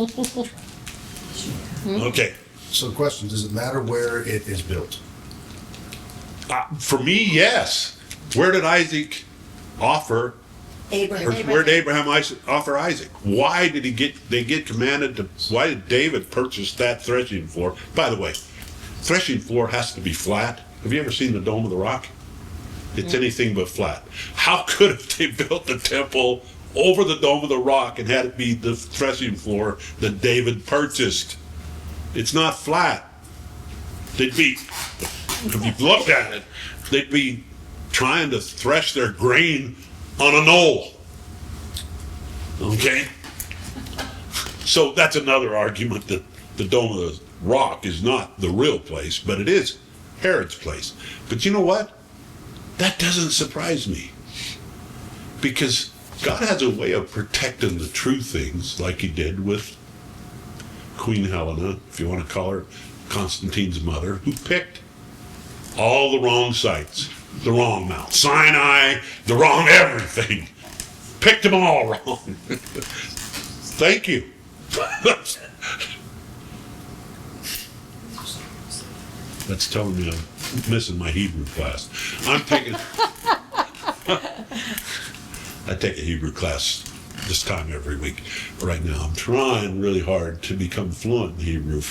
Okay. So the question, does it matter where it is built? For me, yes. Where did Isaac offer? Or Abraham. where did Abraham offer Isaac? Why did they get commanded to, why did David purchase that threshing floor? By the way, threshing floor has to be flat. Have you ever seen the Dome of the Rock? It's anything but flat. How could have they built the temple over the Dome of the Rock and had it be the threshing floor that David purchased? It's not flat. They'd be, if you looked at it, they'd be trying to thresh their grain on a knoll. Okay? So that's another argument that the Dome of the Rock is not the real place, but it is Herod's place. But you know what? That doesn't surprise me. Because God has a way of protecting the true things, like he did with Queen Helena, if you want to call her Constantine's mother, who picked all the wrong sites. The wrong Mount Sinai, the wrong everything. Picked them all wrong. Thank you. That's telling me I'm missing my Hebrew class. I take a Hebrew class this time every week. Right now I'm trying really hard to become fluent in Hebrew.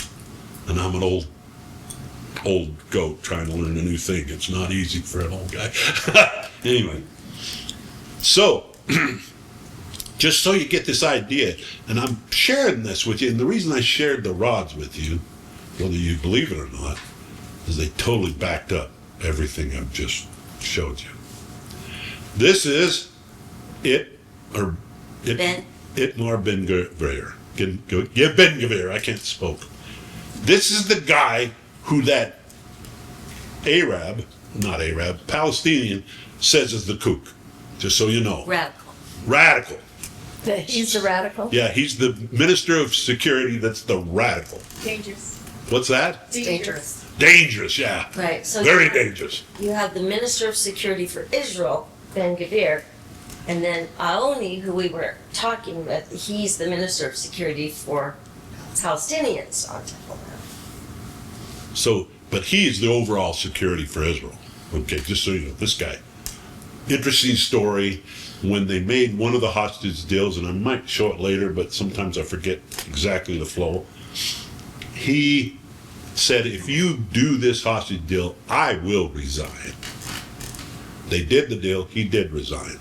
And I'm an old goat trying to learn a new thing. It's not easy for an old guy. Anyway, so just so you get this idea, and I'm sharing this with you, and the reason I shared the rods with you, whether you believe it or not, is they totally backed up everything I've just showed you. This is Itmar Ben Gvir. Ben Gvir, I can't spoke. This is the guy who that Palestinian says is the kook, just so you know. Radical. He's the radical? Yeah, he's the minister of security that's the radical. Dangerous. What's that? Dangerous. Dangerous, yeah. Right. So Very dangerous. You have the Minister of Security for Israel, Ben Gvir, and then Aoni, who we were talking with, he's the Minister of Security for Palestinians on Temple Mount. So, but he is the overall security for Israel. Okay, just so you know, this guy. Interesting story. When they made one of the hostage deals, and I might show it later, but sometimes I forget exactly the flow. He said, if you do this hostage deal, I will resign. They did the deal, he did resign.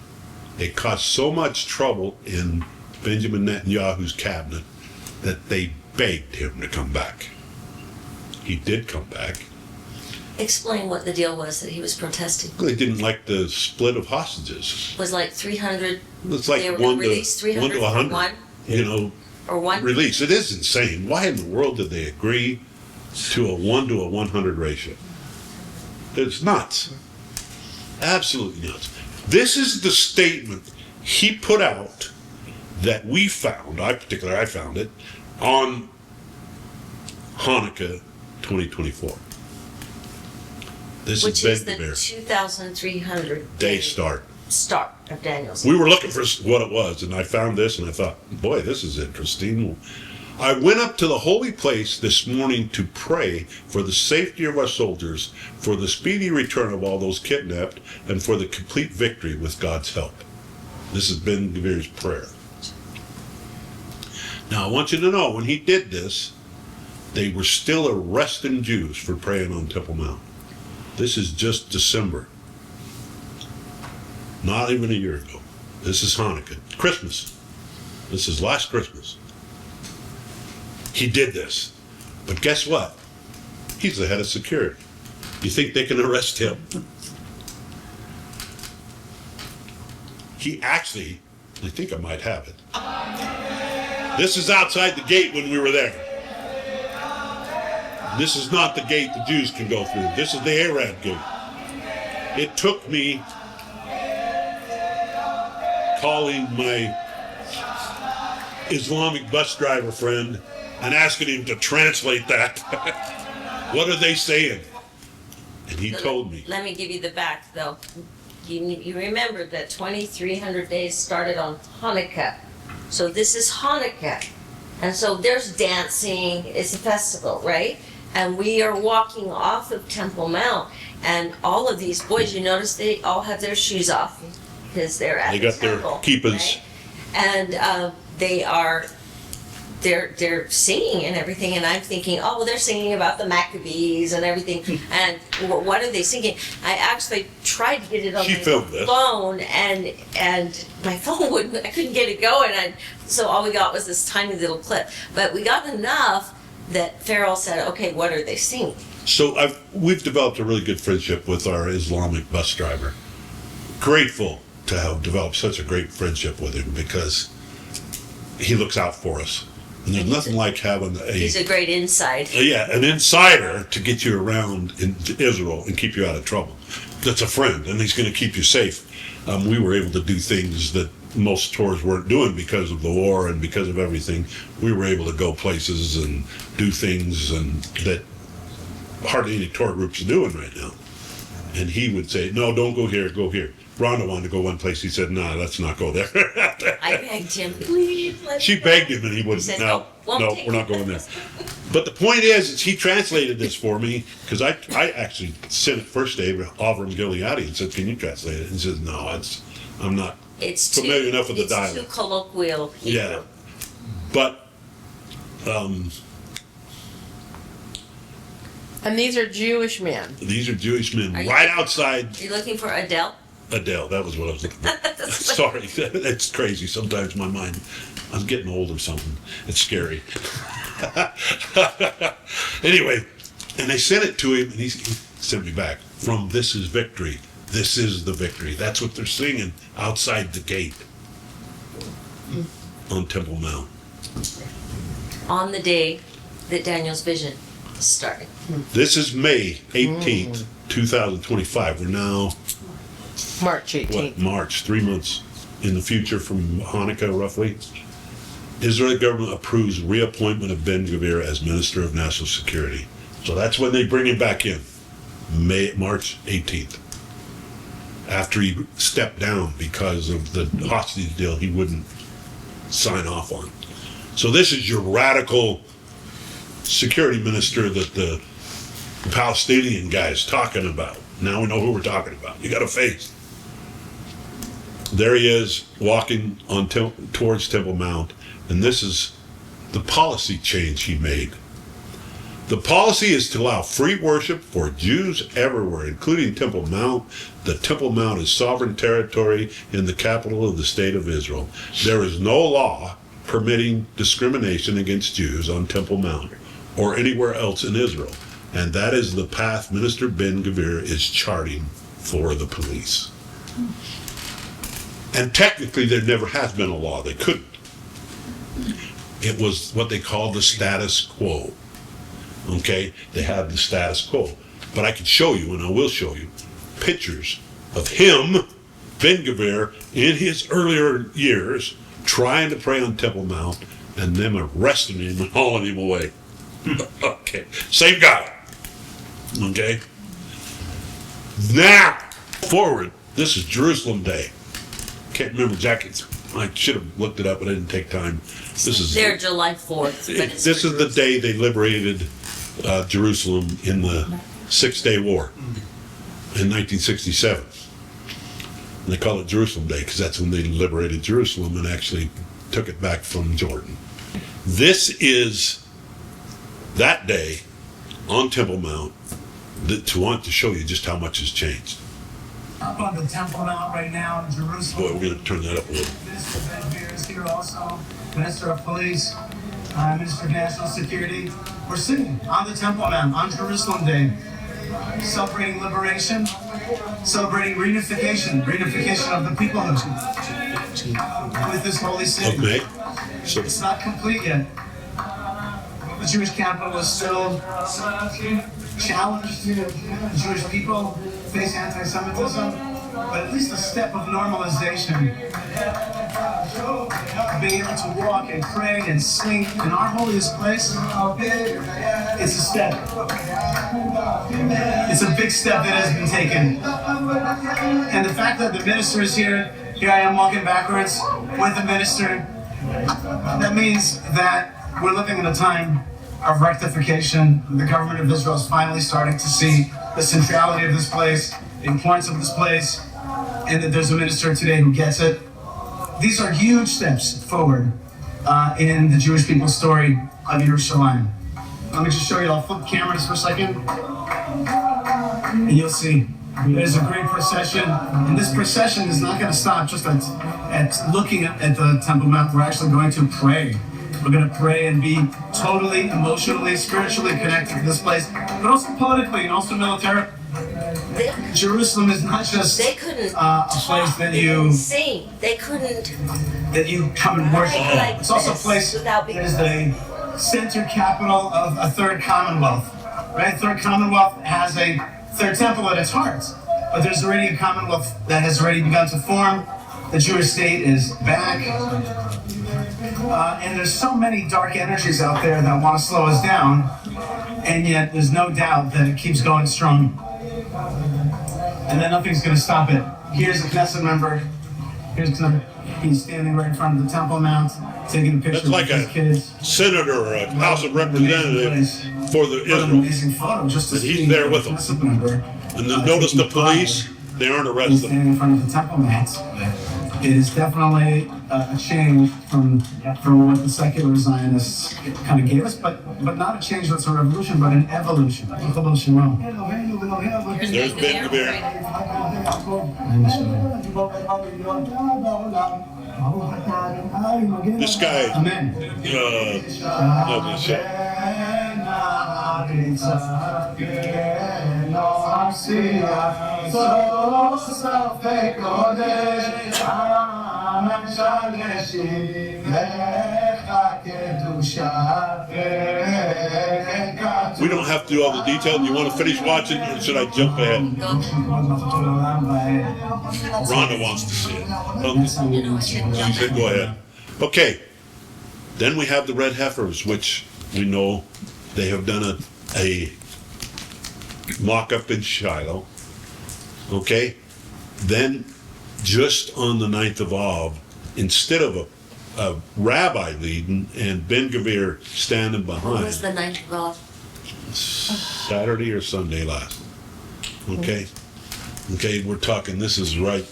It caused so much trouble in Benjamin Netanyahu's cabinet that they begged him to come back. He did come back. Explain what the deal was that he was protesting. They didn't like the split of hostages. It was like 300. It's like they were 1 released to 300 for 100. one? You know, Or one? release. It is insane. Why in the world did they agree to a 1 to a 100 ratio? It's nuts. Absolutely nuts. This is the statement he put out that we found, I found it, on Hanukkah 2024. This Which is is the Ben Gvir. 2,300 Day start. start of Daniel's. We were looking for what it was, and I found this, and I thought, boy, this is interesting. I went up to the holy place this morning to pray for the safety of our soldiers, for the speedy return of all those kidnapped, and for the complete victory with God's help. This has been Gvir's prayer. Now, I want you to know, when he did this, they were still arresting Jews for praying on Temple Mount. This is just December. Not even a year ago. This is Hanukkah. Christmas. This is last Christmas. He did this. But guess what? He's the head of security. You think they can arrest him? He actually, I think I might have it. This is outside the gate when we were there. This is not the gate the Jews can go through. This is the Arab gate. It took me calling my Islamic bus driver friend and asking him to translate that. What are they saying? And he told me. Let me give you the back, though. You remember that 2,300 days started on Hanukkah. So this is Hanukkah. And so there's dancing. It's a festival, right? And we are walking off of Temple Mount. And all of these boys, you notice they all have their shoes off because they're at They the got their temple, kippahs. right? And they're singing and everything, and I'm thinking, oh, well, they're singing about the Maccabees and everything, and what are they singing? I actually tried to get it on She my filmed this. phone, and my phone wouldn't, I couldn't get it going, so all we got was this tiny little clip. But we got enough that Farrell said, okay, what are they singing? So we've developed a really good friendship with our Islamic bus driver. Grateful to have developed such a great friendship with him because he looks out for us. And there's nothing like having He's a great inside. an insider to get you around in Israel and keep you out of trouble. That's a friend, and he's going to keep you safe. We were able to do things that most tours weren't doing because of the war and because of everything. We were able to go places and do things and that hardly any tour groups are doing right now. And he would say, no, don't go here, go here. Rhonda wanted to go one place. He said, no, let's not go there. I begged him, please. She begged him and he wouldn't. He said, No, won't take we're not going there. But the point is he translated this for me because I actually sent it first day to Avram Gileadi and said, can you translate it? And he says, no, I'm not familiar enough with the dialect. It's too colloquial. Hebrew. Yeah. But, And these are Jewish men. these are Jewish men Are you- right outside Are you looking for Adele? Adele. That was what I was looking for. Sorry, it's crazy. Sometimes my mind, I'm getting old or something. It's scary. Anyway, and they sent it to him, and he sent me back from "This is victory. This is the victory." That's what they're singing outside the gate on Temple Mount. On the day that Daniel's vision started. This is May 18th, 2025. We're now March 18th. March, 3 months in the future from Hanukkah, roughly. Israeli government approves reappointment of Ben Gvir as Minister of National Security. So that's when they bring him back in, March 18th. After he stepped down because of the hostage deal he wouldn't sign off on. So this is your radical security minister that the Palestinian guy is talking about. Now we know who we're talking about. You got a face. There he is walking on towards Temple Mount, and this is the policy change he made. The policy is to allow free worship for Jews everywhere, including Temple Mount. The Temple Mount is sovereign territory in the capital of the state of Israel. There is no law permitting discrimination against Jews on Temple Mount or anywhere else in Israel. And that is the path Minister Ben Gvir is charting for the police. And technically there never has been a law. They couldn't. It was what they call the status quo. Okay? They have the status quo. But I can show you, and I will show you, pictures of him, Ben Gvir, in his earlier years, trying to pray on Temple Mount, and them arresting him and hauling him away. Okay, same guy. Okay. Now, forward, this is Jerusalem Day. Can't remember exactly. I should have looked it up, but I didn't take time. This is They're July 4th. But it's this is the day they liberated Jerusalem in the Six-Day War in 1967. And they call it Jerusalem Day because that's when they liberated Jerusalem and actually took it back from Jordan. This is that day on Temple Mount to want to show you just how much has changed. Up on the Temple Mount right now in Jerusalem. Boy, we're going to turn that up a little. Minister Gvir is here also, Minister of Police, Minister of National Security. We're sitting on the Temple Mount on Jerusalem Day, celebrating liberation, celebrating reunification of the people with this holy city. Okay. So It's not complete yet. The Jewish capital is still challenged. The Jewish people face anti-Semitism, but at least a step of normalization. Being able to walk and pray and sing in our holiest place, it's a step. It's a big step that has been taken. And the fact that the minister is here I am walking backwards with the minister, that means that we're living in a time of rectification. The government of Israel is finally starting to see the centrality of this place, the importance of this place, and that there's a minister today who gets it. These are huge steps forward in the Jewish people's story of Yerushalayim. Let me just show you, I'll flip cameras for a second, and you'll see. There's a great procession, and this procession is not going to stop just at looking at the Temple Mount. We're actually going to pray. We're going to pray and be totally, emotionally, spiritually connected to this place, but also politically and also militarily. Jerusalem is not just a place that you sing. They couldn't. That you come and worship. Like It's also a place that is the center capital of a third commonwealth. Right? Third commonwealth has a third temple at its heart, but there's already a commonwealth that has already begun to form. The Jewish state is back. And there's so many dark energies out there that want to slow us down, and yet there's no doubt that it keeps going strong. And then nothing's going to stop it. Here's a Knesset member. He's standing right in front of the Temple Mount, taking a picture that's like with his kids. a senator or a House of Representatives for the What an Israel. amazing photo, just to And he's see there a with them. Knesset member, And then notice the police, they aren't He's arrested. standing in front of the Temple Mount. It is definitely a change from what the secular Zionists kind of gave us, but not a change that's a revolution, but an evolution. There's Ben Gvir. This guy, Amen. how can I say? We don't have to do all the detail. Do you want to finish watching, or should I jump ahead? Rhonda wants to see it. She said, go ahead. Okay. Then we have the Red Heifers, which we know they have done a mock-up in Shiloh. Okay. Then, just on the 9th of Av, instead of a rabbi leading and Ben Gvir standing What behind, was the night of Saturday or Sunday last. Okay? Okay, we're talking, this is right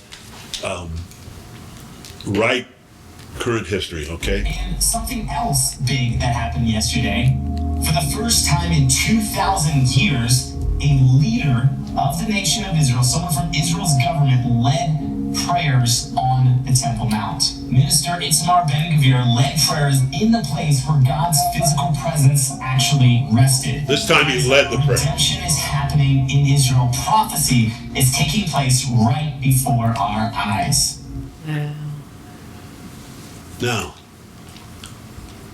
current history, okay? And something else big that happened yesterday. For the first time in 2,000 years, a leader of the nation of Israel, someone from Israel's government, led prayers on the Temple Mount. Minister Itamar Ben Gvir led prayers in the place where God's physical presence actually rested. This time he led the prayer. Redemption is happening in Israel. Prophecy is taking place right before our eyes. Now,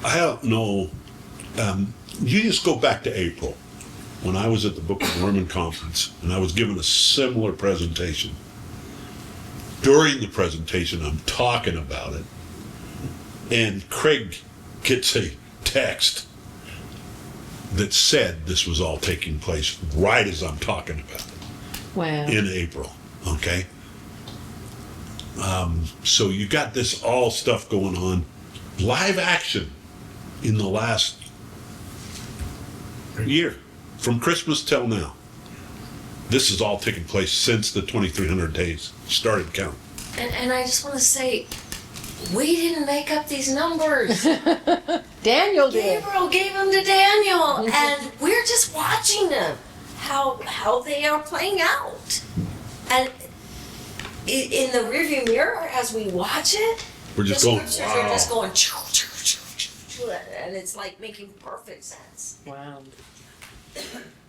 I don't know, you just go back to April, when I was at the Book of Mormon conference, and I was given a similar presentation. During the presentation, I'm talking about it, and Craig gets a text that said this was all taking place right as I'm talking about it Wow. in April. Okay. So you got this all stuff going on, live action in the last year, from Christmas till now. This has all taken place since the 2,300 days started count. And I just want to say, we didn't make up these numbers. Daniel did. Gabriel gave them to Daniel, and we're just watching them, how they are playing out. And in the rearview mirror, as we watch it, We're just the going, scriptures are just wow. going, choo, choo, choo, choo, choo, and it's like making perfect sense. Wow.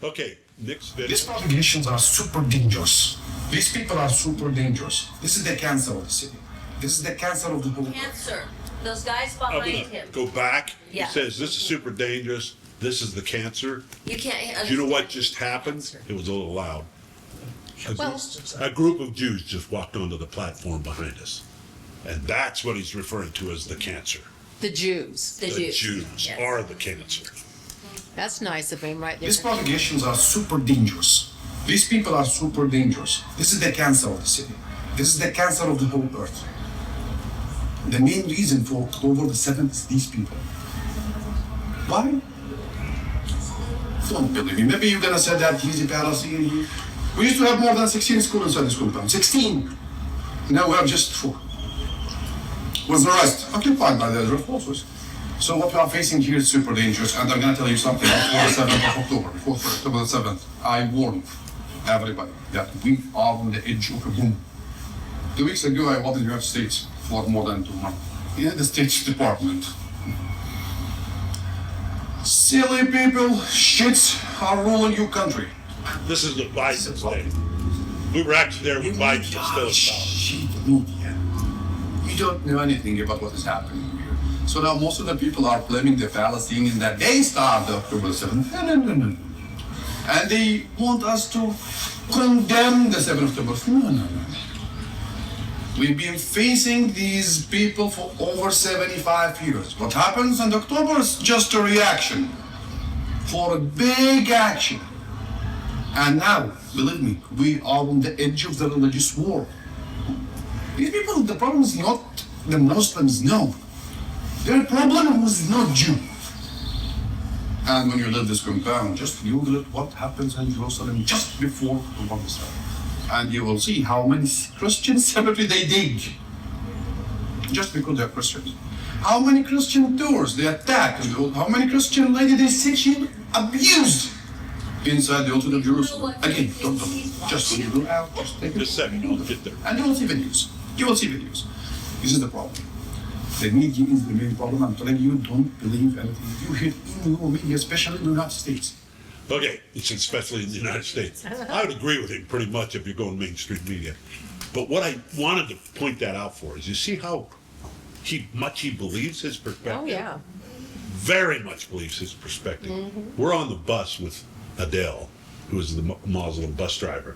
Okay, next video. These propagations are super dangerous. These people are super dangerous. This is the cancer of the city. This is the cancer of the whole. Cancer. Those guys I'm behind gonna him. go back. Yeah. He says this is super dangerous. This is the cancer. You can't. Do you know what just happened? It was a little loud. Well, A group of Jews just walked onto the platform behind us. And that's what he's referring to as the cancer. the Jews. The Jews. Jews Yes. are the cancer. That's nice of him right there. These propagations are super dangerous. These people are super dangerous. This is the cancer of the city. This is the cancer of the whole earth. The main reason for October the 7th is these people. Why? Don't believe me. Maybe you're gonna say that he's a Palestinian. We used to have more than 16 schools inside the school compound. 16! Now we have just 4. Was the rest occupied by the Israel forces. So what we are facing here is super dangerous, and I'm gonna tell you something before the 7th of October, before October the 7th. I warn everybody that we are on the edge of a boom. 2 weeks ago, I was in the United States for more than 2 months in the State Department. Silly people, shits are ruling your country. This is the Biden's day. We were actually there with Biden still in power. Shit media. We don't know anything about what is happening here. So now most of the people are blaming the Palestinians that they started October 7th. No. And they want us to condemn the 7th of October. No. We've been facing these people for over 75 years. What happens in October is just a reaction for a big action. And now, believe me, we are on the edge of the religious war. These people, the problem is not the Muslims, no. Their problem was not Jew. And when you leave this compound, just Google it, what happens in Jerusalem just before the war started. And you will see how many Christian cemeteries they dig. Just because they're Christians. How many Christian doors they attack. How many Christian ladies they sexually abused inside the altar of Jerusalem. Again, don't. Just when you go out, just take Just a second, I'll get there. and you will see videos. You will see videos. This is the problem. The media is the main problem. I'm telling you, don't believe anything you hear in your media, especially in the United States. Okay, it's especially in the United States. I would agree with him pretty much if you're going mainstream media. But what I wanted to point that out for is you see how much he believes his perspective? Oh, yeah. Very much believes his perspective. We're on the bus with Adele, who is the Muslim bus driver.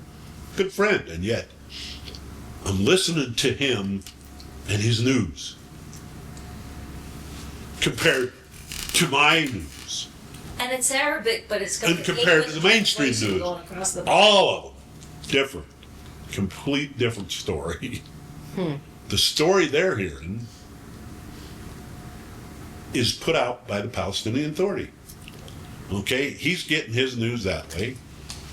Good friend, and yet I'm listening to him and his news compared to my news. And it's Arabic, but it's got And compared to the mainstream translation news, going across the all of them different, complete different story. The story they're hearing is put out by the Palestinian Authority. Okay, he's getting his news that way.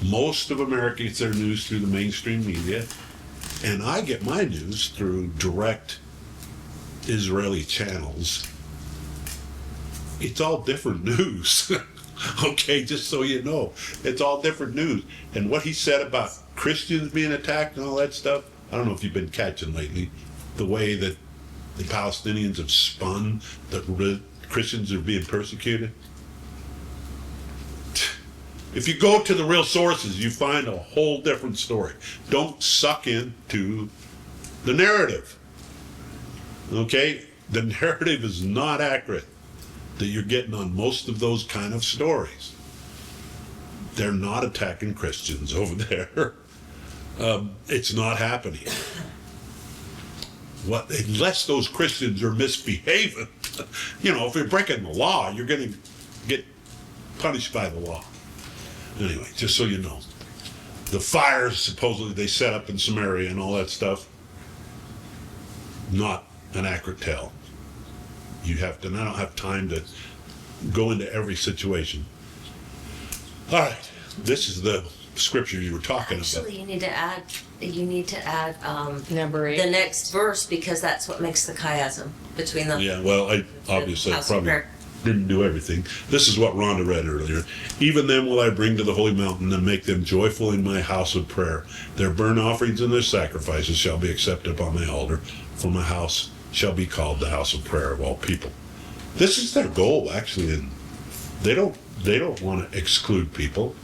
Most of America gets their news through the mainstream media, and I get my news through direct Israeli channels. It's all different news. Okay, just so you know, it's all different news. And what he said about Christians being attacked and all that stuff, I don't know if you've been catching lately, the way that the Palestinians have spun that Christians are being persecuted. If you go to the real sources, you find a whole different story. Don't suck into the narrative. Okay? The narrative is not accurate that you're getting on most of those kind of stories. They're not attacking Christians over there. It's not happening. Unless those Christians are misbehaving, if you're breaking the law, you're going to get punished by the law. Anyway, just so you know. The fires supposedly they set up in Samaria and all that stuff, not an accurate tale. You have to, and I don't have time to go into every situation. All right, this is the scripture you were talking about. Actually, you need to add Number 8. the next verse, because that's what makes the chiasm between them. Yeah, well, I obviously House of probably prayer. didn't do everything. This is what Rhonda read earlier. Even them will I bring to the holy mountain and make them joyful in my house of prayer. Their burnt offerings and their sacrifices shall be accepted upon my altar, for my house shall be called the house of prayer of all people. This is their goal, actually, and they don't want to exclude people.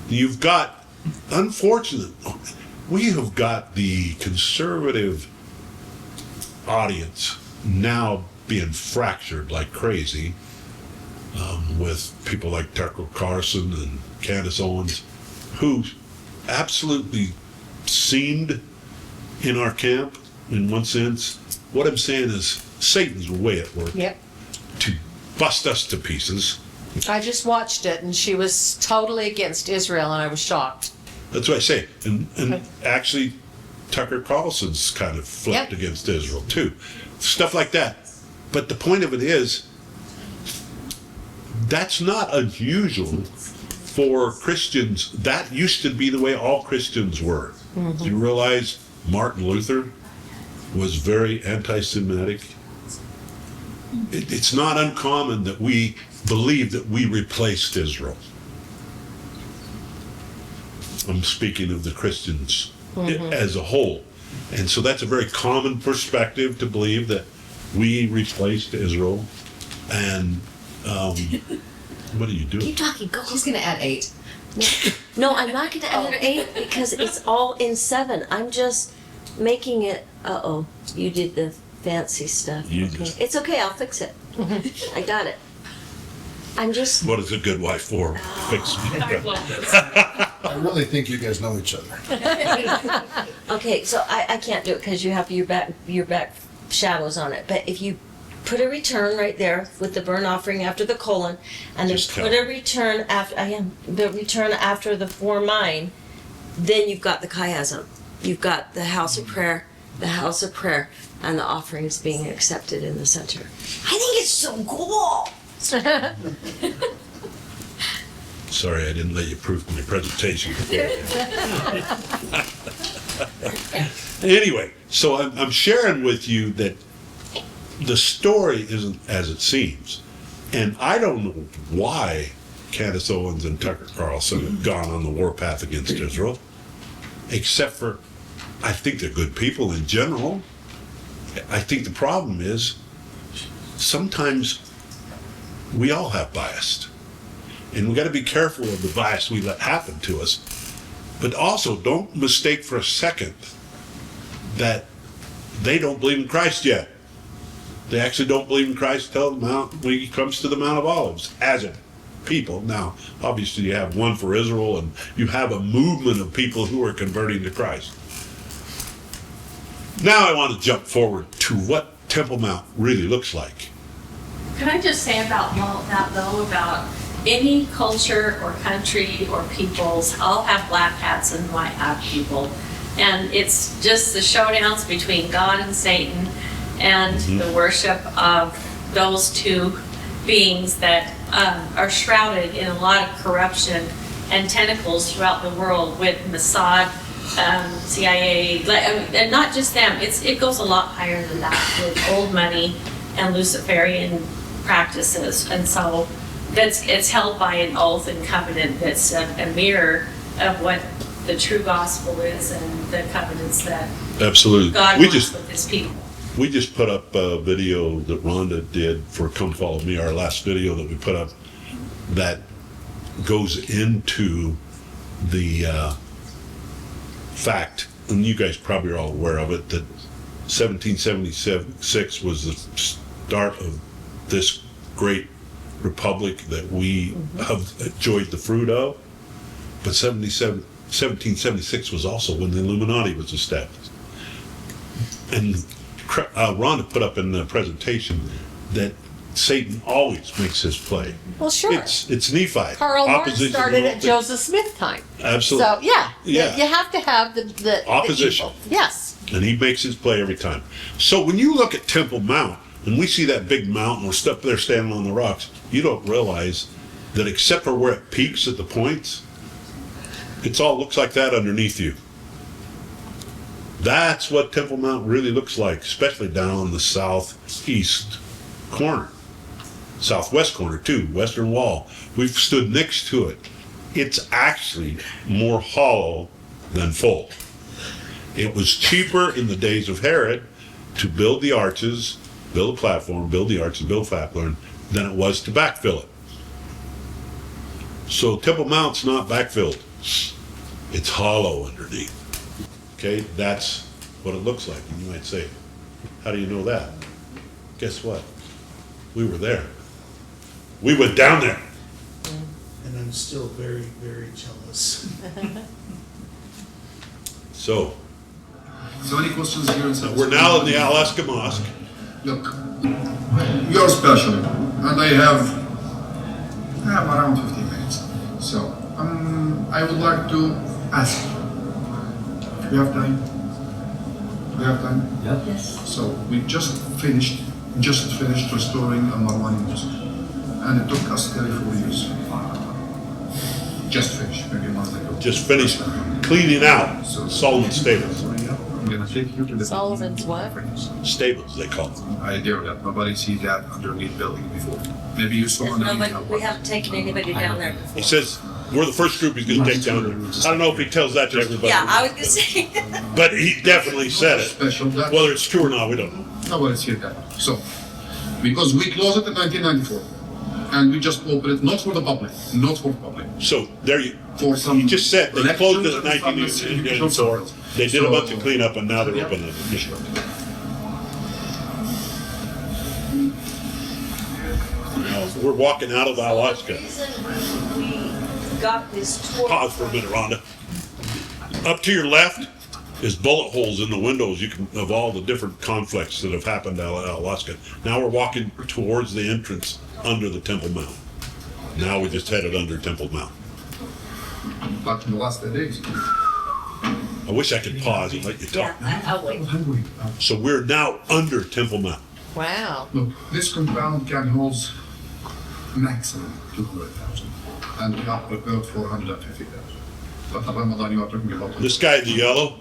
You've got, unfortunately, we have got the conservative audience now being fractured like crazy, with people like Tucker Carlson and Candace Owens, who absolutely seemed in our camp in one sense. What I'm saying is Satan's way at work Yep. to bust us to pieces. I just watched it, and she was totally against Israel, and I was shocked. That's what I say. And actually, Tucker Carlson's kind of flipped Yep. against Israel too. Stuff like that. But the point of it is, that's not unusual for Christians. That used to be the way all Christians were. Do you realize Martin Luther was very anti-Semitic? It's not uncommon that we believe that we replaced Israel. I'm speaking of the Christians as a whole. And so that's a very common perspective to believe that we replaced Israel. And what are you doing? Keep talking. Go. She's going to add 8. No, I'm not going to add 8 because it's all in 7. I'm just making it. You did the fancy stuff. You Okay. did. It's okay. I'll fix it. I got it. I'm just. What is a good wife for? Fix me. I really think you guys know each other. Okay, so I can't do it because you have your back shadows on it. But if you put a return right there with the burnt offering after the colon, and then Just put a return after the return after the for mine, then you've got the chiasm. You've got the house of prayer, and the offerings being accepted in the center. I think it's so cool. Sorry, I didn't let you proof my presentation. Anyway, so I'm sharing with you that the story isn't as it seems. And I don't know why Candace Owens and Tucker Carlson have gone on the warpath against Israel, except for I think they're good people in general. I think the problem is sometimes we all have bias. And we got to be careful of the bias we let happen to us. But also, don't mistake for a second that they don't believe in Christ yet. They actually don't believe in Christ until when he comes to the Mount of Olives as a people. Now, obviously, you have one for Israel, and you have a movement of people who are converting to Christ. Now I want to jump forward to what Temple Mount really looks like. Can I just say about that, though, about any culture or country or peoples all have black hats and white hat people. And it's just the showdowns between God and Satan and the worship of those two beings that are shrouded in a lot of corruption and tentacles throughout the world with Mossad, CIA, and not just them. It goes a lot higher than that with old money and Luciferian practices. And so it's held by an oath and covenant that's a mirror of what the true gospel is and the covenants that Absolutely. God wants with his people. We just put up a video that Rhonda did for Come Follow Me, our last video that we put up, that goes into the fact, and you guys probably are all aware of it, that 1776 was the start of this great republic that we have enjoyed the fruit of. But 1776 was also when the Illuminati was established. And Rhonda put up in the presentation that Satan always makes his play. Well, sure. It's Nephi. Karl Marx Opposition started will at take- Joseph Smith time. Absolutely. So, yeah. Yeah. You have to have the Opposition. people. Yes. And he makes his play every time. So when you look at Temple Mount, and we see that big mountain, we're up there standing on the rocks, you don't realize that except for where it peaks at the points, it's all looks like that underneath you. That's what Temple Mount really looks like, especially down on the southeast corner. Southwest corner too, western wall. We've stood next to it. It's actually more hollow than full. It was cheaper in the days of Herod to build the arches, build a platform, build the arches, build a platform, than it was to backfill it. So Temple Mount's not backfilled. It's hollow underneath. Okay, that's what it looks like. And you might say, how do you know that? Guess what? We were there. We went down there. And I'm still very, very jealous. So any questions here? we're now in the Alaska Mosque. Look, you're special, and I have around 15 minutes. So I would like to ask. We have time. We have time. Yeah. Yes. So we just finished restoring a Marwani mosque, and it took us 34 years. Just finished, maybe a month ago. Just finished cleaning out Solomon's stables. I'm gonna take you to the Solomon's what? Stables, they call them. I dare that. Nobody see that underneath building before. Maybe you saw underneath. Nobody, we haven't taken anybody down there before. He says, we're the first group he's going to take down there. I don't know if he tells that to everybody. Yeah, I was gonna say. But he definitely said it. Special that. Whether it's true or not, we don't know. Nobody see that. So, because we closed it in 1994, and we just opened it not for the public, not for the public. So there you, For some. he just said they closed it in elections and 1994. They did a bunch of cleanup and now they're opening it. Now, we're walking out of Alaska. The reason we got this tour. Pause for a minute, Rhonda. Up to your left is bullet holes in the windows of all the different conflicts that have happened in Alaska. Now we're walking towards the entrance under the Temple Mount. Now we just headed under Temple Mount. But in the last days. I wish I could pause and let you Yeah, talk. I'll wait. So we're now under Temple Mount. Wow. Look, this compound can hold maximum 200,000, and we are prepared for 150,000. But in Ramadan, you are talking about. This guy in the yellow,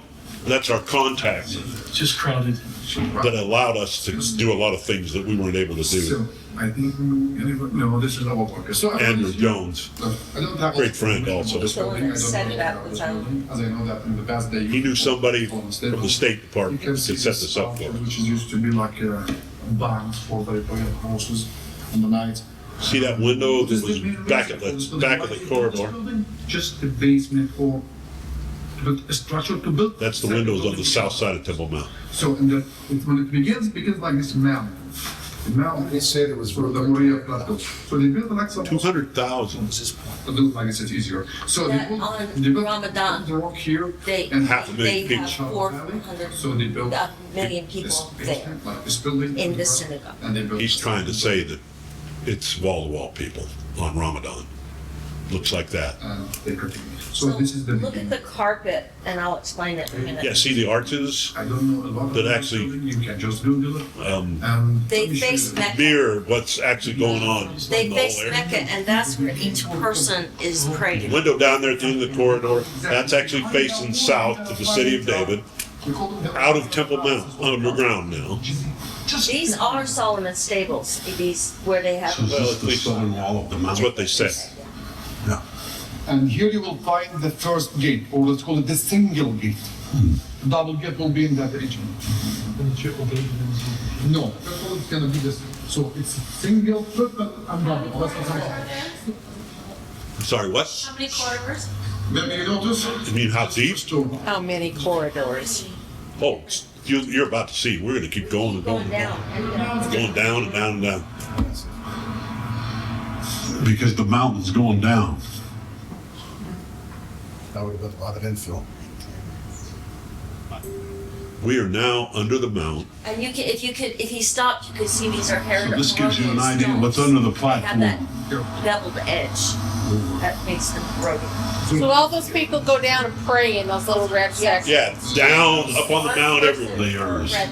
that's our contact Just crowded. that allowed us to do a lot of things that we weren't able to do. So, I think, no, this is our worker. So Andrew Jones, Look, I don't have. great friend also. This building, I don't Set know it up about with this building, as I know that in the past they. He knew somebody from the State Department You that can see set this up for us. which used to be like a barn for the royal horses in the night. See that window that was back of the corridor? Just the basement for a structure to build. That's the windows on the south side of Temple Mount. So when it begins like this mound. The mound They said it was for the Moria plateau. So they built like some. 200,000. To build like this, it's easier. So they That built, on they built Ramadan, the rock here. They, And half a million they have people. 400 So they built million this people there basement, like this building. in the synagogue. And they built. He's trying to say that it's wall-to-wall people on Ramadan. Looks like that. And they continue. So So this is the. look at the carpet, and I'll explain it in a minute. Yeah, see the arches? I don't know a lot That about actually- this building. You can just Google it. They let me show face you the- Mecca. Mirror what's actually going on They in the whole face area. Mecca, and that's where each person is The praying. window down there at the end of the corridor, that's actually facing south to the city of David, out of Temple Mount, underground now. These are Solomon's stables, these, where they have. Well, at least that's what they say. And here you will find the first gate, or let's call it the single gate. Double gate will be in that region. No, that's all it's gonna be this. So it's single, triple, and double. That's what I'm Sorry, what? How many corridors? Maybe you notice? You mean how deep? How many corridors? Oh, you're about to see. We're going to keep going and going Going and down and down. going. Going down and down and down. Because the mountain's going down. That would have been a lot of infill. We are now under the mount. And if he stopped, you could see these are So this gives you an Herodian idea of what's stones. under the They have that platform. beveled edge that makes them Herodian. So all those people go down and pray in those little red sections. Yeah, down, up on the mount, every layers. Red,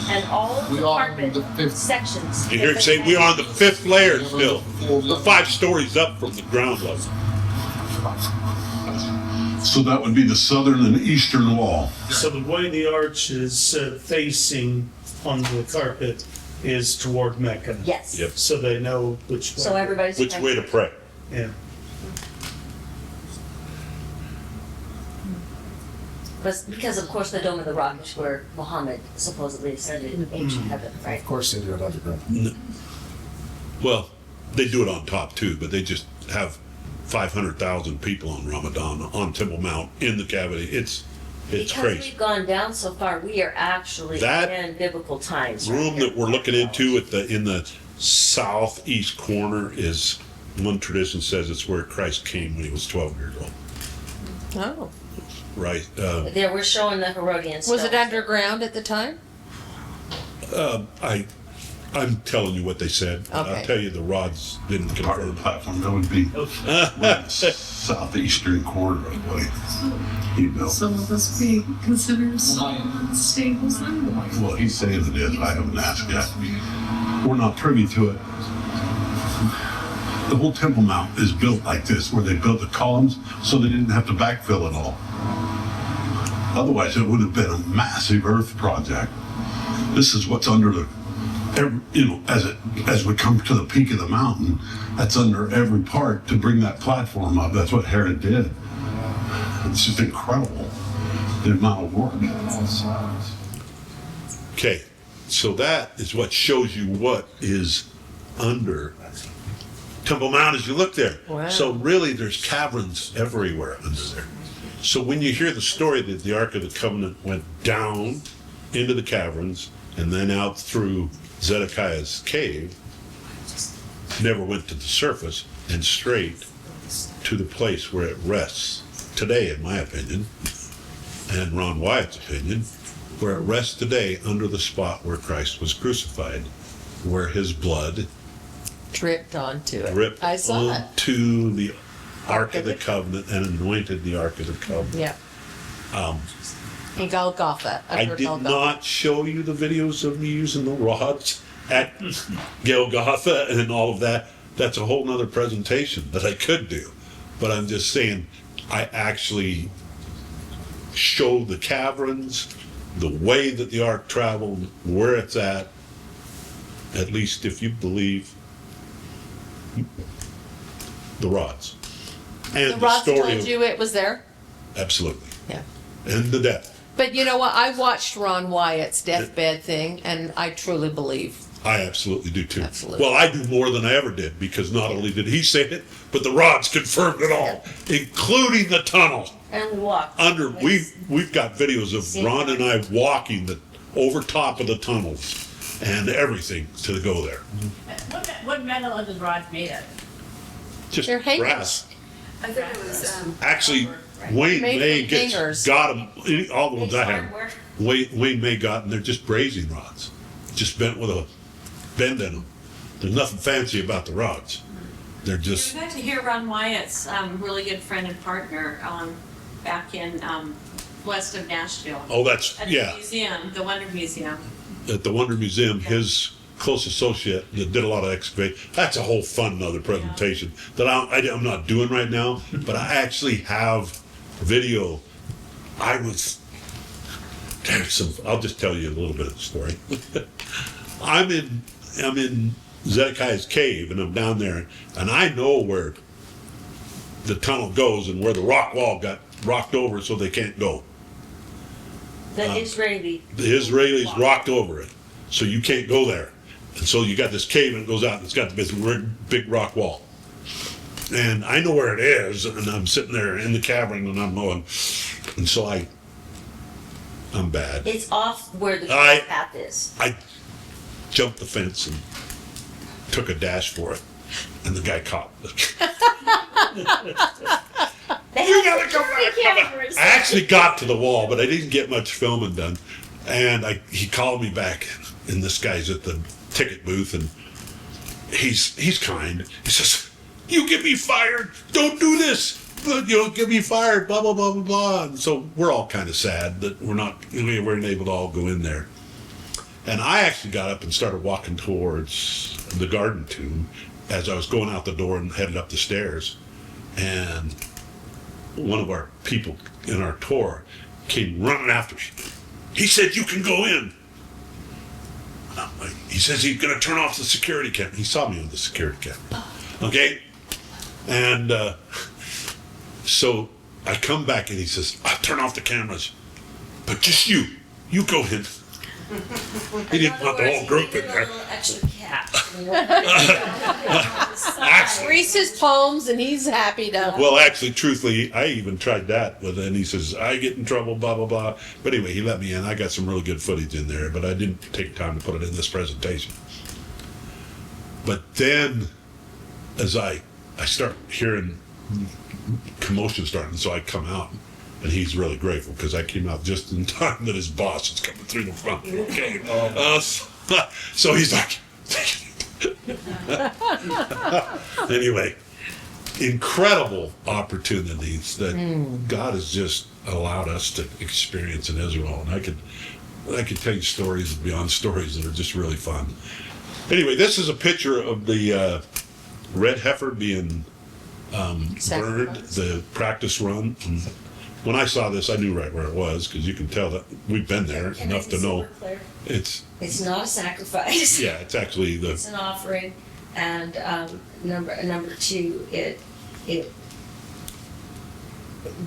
and all of the We are carpet the fifth. sections. You hear him say, we are on the 5th layer still. We're 5 stories up from the ground level. So that would be the southern and eastern wall. So the way the arch is facing on the carpet is toward Mecca. Yes. Yep. So they know which way. So everybody's. Which way to pray? Yeah. But because of course the Dome of the Rock is where Muhammad supposedly ascended in ancient heaven, right? Of course they do it underground. Well, they do it on top too, but they just have 500,000 people on Ramadan on Temple Mount in the cavity. It's Because crazy. we've gone down so far, we are actually That in biblical times. Room that we're looking into in the southeast corner is, one tradition says it's where Christ came when he was 12 years old. Oh. Right. There, we're showing the Herodian Was it stones. underground at the time? I'm telling you what they said. Okay. I'll tell you the rods didn't Part of confirm. the platform, that would be the southeastern corner of the way. You know. Some of us be considered stables then? Well, he's saying it is. I haven't asked yet. We're not privy to it. The whole Temple Mount is built like this, where they built the columns so they didn't have to backfill it all. Otherwise, it would have been a massive earth project. This is what's under the, as we come to the peak of the mountain, that's under every part to bring that platform up. That's what Herod did. It's just incredible, the amount of work. Okay, so that is what shows you what is under Temple Mount as you look there. Wow. So really, there's caverns everywhere under there. So when you hear the story that the Ark of the Covenant went down into the caverns and then out through Zedekiah's cave, never went to the surface and straight to the place where it rests today, in my opinion, and Ron Wyatt's opinion, where it rests today under the spot where Christ was crucified, where his blood Dripped onto it. dripped I saw it. onto the Ark of the Covenant and anointed the Ark of the Covenant. Yeah. In Golgotha. I under did Golgotha. not show you the videos of me using the rods at Golgotha and all of that. That's a whole nother presentation that I could do. But I'm just saying, I actually show the caverns, the way that the Ark traveled, where it's at least if you believe the rods. And The the rods story told of, you it was there? absolutely. Yeah. And the death. But you know what? I watched Ron Wyatt's deathbed thing, and I truly believe. I absolutely do too. Absolutely. Well, I do more than I ever did because not only did he say it, but the rods confirmed it all, including the tunnel And we walk. under. We've got videos of Ron and I walking over top of the tunnels and everything to go there. What metal are the rods made of? Just They're hangers. brass. I think it was, Actually, Wayne Made May from hangers. got them. All the ones I have. Hardware. Wayne May got, and they're just brazing rods, just bent with a bend in them. There's nothing fancy about the rods. They're just. We got to hear Ron Wyatt's really good friend and partner back in west of Nashville. Oh, that's At yeah. the museum, the Wonder Museum. At the Wonder Museum, his close associate that did a lot of excavation. That's a whole fun another presentation that I'm not doing right now, but I actually have video. I'll just tell you a little bit of the story. I'm in Zedekiah's cave and I'm down there and I know where the tunnel goes and where the rock wall got rocked over so they can't go. The The Israelis rocked over it, so you can't go there. And so you got this cave and it goes out and it's got this big rock wall. And I know where it is, and I'm sitting there in the cavern and I'm going, and so I'm bad. It's off where the I- path is. I jumped the fence and took a dash for it, and the guy caught it. They You have gotta come back, security come back. cameras. I actually got to the wall, but I didn't get much filming done. And he called me back, and this guy's at the ticket booth, and he's kind. He says, "You get me fired. Don't do this. You'll get me fired." Blah blah blah blah blah. And so we're all kind of sad that we weren't able to all go in there. And I actually got up and started walking towards the garden tomb as I was going out the door and headed up the stairs. And one of our people in our tour came running after me. He said, "You can go in." And I'm like, he says he's going to turn off the security camera. He saw me on the security camera. Okay? And so I come back and he says, "I'll turn off the cameras, but just you go in." He didn't want the whole group in there. Extra cash. Reese's poems, and he's happy to. Well, actually, truthfully, I even tried that with it, and he says, "I get in trouble, blah, blah, blah." But anyway, he let me in. I got some really good footage in there, but I didn't take time to put it in this presentation. But then, as I start hearing commotion starting, so I come out, and he's really grateful because I came out just in time that his boss is coming through the front. Okay. So he's like, anyway, incredible opportunities that God has just allowed us to experience in Israel. And I could tell you stories beyond stories that are just really fun. Anyway, this is a picture of the red heifer being burned, the practice run. And when I saw this, I knew right where it was, because you can tell that we've been there enough to know it's not a sacrifice. Yeah, it's actually It's an offering, and number two,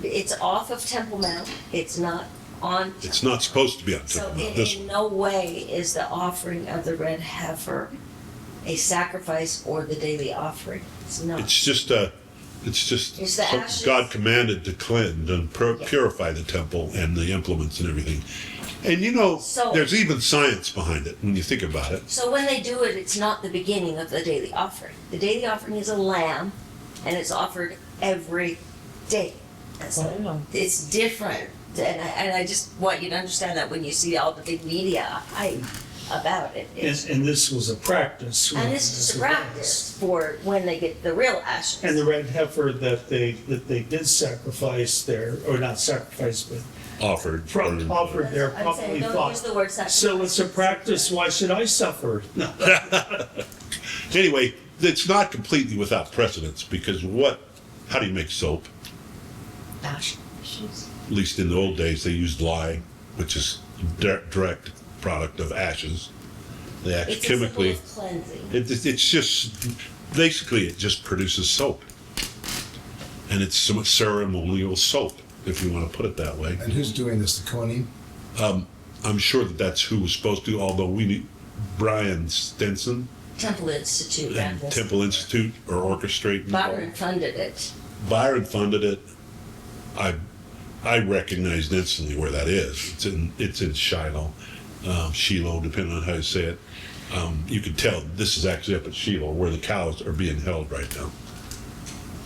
it's off of Temple Mount. It's not on. It's not supposed to be on So Temple Mount. in no way is the offering of the red heifer a sacrifice or the daily offering. It's not. It's just It's the something ashes. God commanded to cleanse and purify the temple and the implements and everything. And there's even science behind it when you think about it. So when they do it, it's not the beginning of the daily offering. The daily offering is a lamb, and it's offered every day. So it's different, and I just want you to understand that when you see all the big media hype about it. And this was a practice. And it's just a practice for when they get the real ashes. And the red heifer that they did sacrifice there, or not sacrifice, but Offered there, I'm probably saying, don't thought. use the word sacrifice. So it's a practice, why should I suffer? Anyway, it's not completely without precedence, because how do you make soap? Ashes. At least in the old days, they used lye, which is direct product of ashes. They actually It's chemically. a symbol of cleansing. It's just basically it just produces soap, and it's some ceremonial soap, if you want to put it that way. And who's doing this? The Kohanim? I'm sure that's who was supposed to. Although we need Brian Stinson Temple Institute. and Temple Institute are orchestrating. Byron funded it. Byron funded it. I recognized instantly where that is. It's in Shiloh, Shiloh, depending on how you say it. You can tell this is actually up at Shiloh, where the cows are being held right now.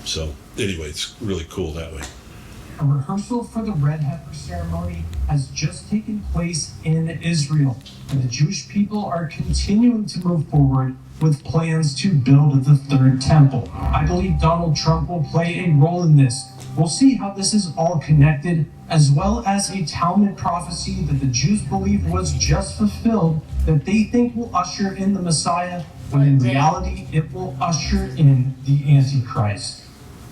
So anyway, it's really cool that way. A rehearsal for the red heifer ceremony has just taken place in Israel, and the Jewish people are continuing to move forward with plans to build the third temple. I believe Donald Trump will play a role in this. We'll see how this is all connected, as well as a Talmud prophecy that the Jews believe was just fulfilled, that they think will usher in the Messiah, when in reality it will usher in the Antichrist.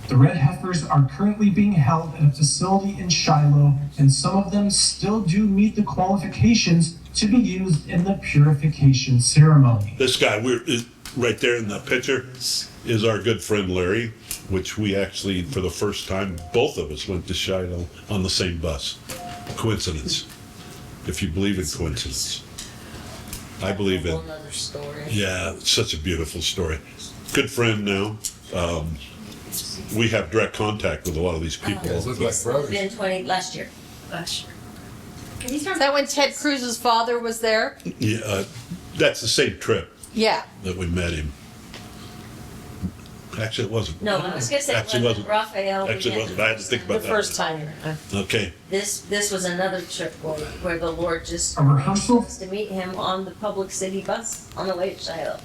The red heifers are currently being held at a facility in Shiloh, and some of them still do meet the qualifications to be used in the purification ceremony. This guy right there in the picture is our good friend Larry, which we actually, for the first time, both of us went to Shiloh on the same bus. Coincidence, if you believe in coincidence. I believe in. Another story. Yeah, it's such a beautiful story. Good friend now. We have direct contact with a lot of these people. Look like brothers. Been last year. Is that when Ted Cruz's father was there? Yeah, that's the same trip Yeah. that we met him. Actually, it wasn't. No, I was gonna say Actually, it wasn't wasn't. Raphael. Actually, it wasn't. I had to think The about that. first time. Okay. This was another trip where the Lord just A rehearsal? arranged us to meet him on the public city bus on the way to Shiloh.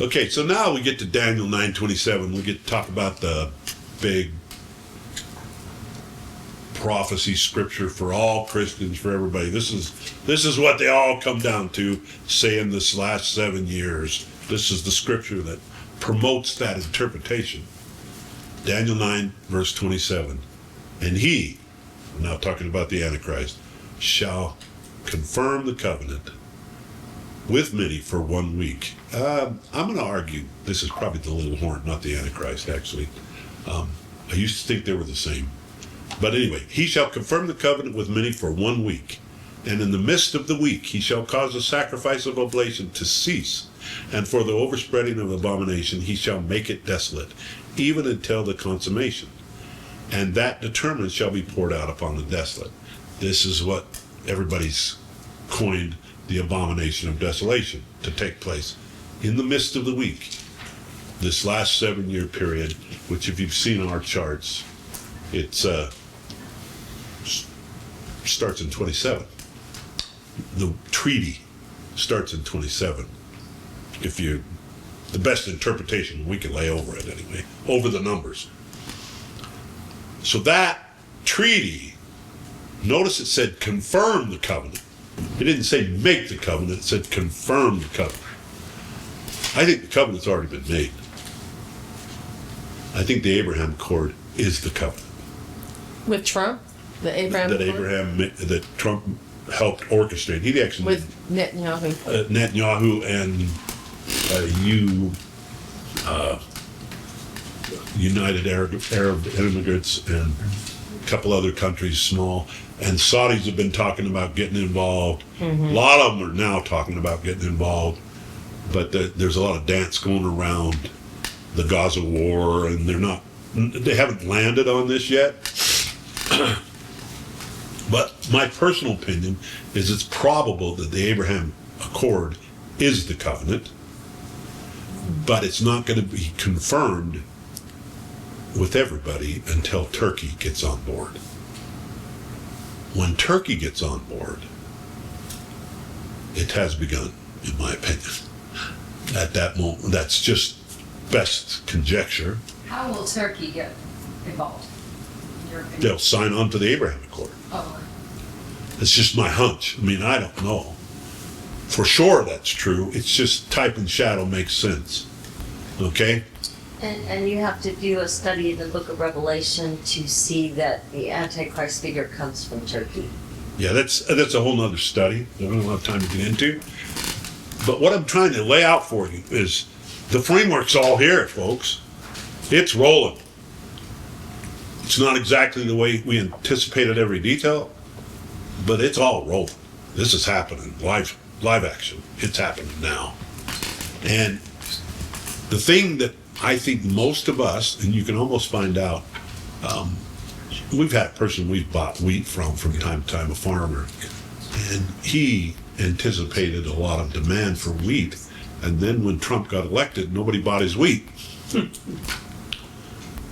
Okay, so now we get to Daniel 9:27. We get to talk about the big prophecy scripture for all Christians, for everybody. This is what they all come down to, say in this last 7 years. This is the scripture that promotes that interpretation. Daniel 9, verse 27. And he, now talking about the Antichrist, shall confirm the covenant with many for 1 week. I'm going to argue this is probably the little horn, not the Antichrist, actually. I used to think they were the same. But anyway, he shall confirm the covenant with many for 1 week. And in the midst of the week, he shall cause the sacrifice of oblation to cease. And for the overspreading of abomination, he shall make it desolate, even until the consummation. And that determined shall be poured out upon the desolate. This is what everybody's coined the abomination of desolation to take place in the midst of the week. This last 7 year period, which if you've seen our charts, it's starts in 27. The treaty starts in 27. The best interpretation we can lay over it anyway, over the numbers. So that treaty, notice it said confirm the covenant. It didn't say make the covenant, it said confirm the covenant. I think the covenant's already been made. I think the Abraham Accord is the covenant. With Trump? The Abraham Accord? That Trump helped orchestrate. He actually With Netanyahu. Netanyahu and United Arab Immigrants and a couple other countries, small. And Saudis have been talking about getting involved. Mm-hmm. A lot of them are now talking about getting involved. But there's a lot of dance going around the Gaza war, and they haven't landed on this yet. But my personal opinion is it's probable that the Abraham Accord is the covenant, but it's not going to be confirmed with everybody until Turkey gets on board. When Turkey gets on board, it has begun, in my opinion. At that moment, that's just best conjecture. How will Turkey get involved? In your opinion? They'll sign on to the Abraham Accord. Oh. It's just my hunch. I mean, I don't know. For sure that's true. It's just type and shadow makes sense. Okay? And you have to do a study in the book of Revelation to see that the Antichrist figure comes from Turkey. Yeah, that's a whole nother study that I don't have time to get into. But what I'm trying to lay out for you is the framework's all here, folks. It's rolling. It's not exactly the way we anticipated every detail, but it's all rolling. This is happening, live action. It's happening now. And the thing that I think most of us, and you can almost find out, we've had a person we've bought wheat from time to time, a farmer, and he anticipated a lot of demand for wheat, and then when Trump got elected, nobody bought hid wheat.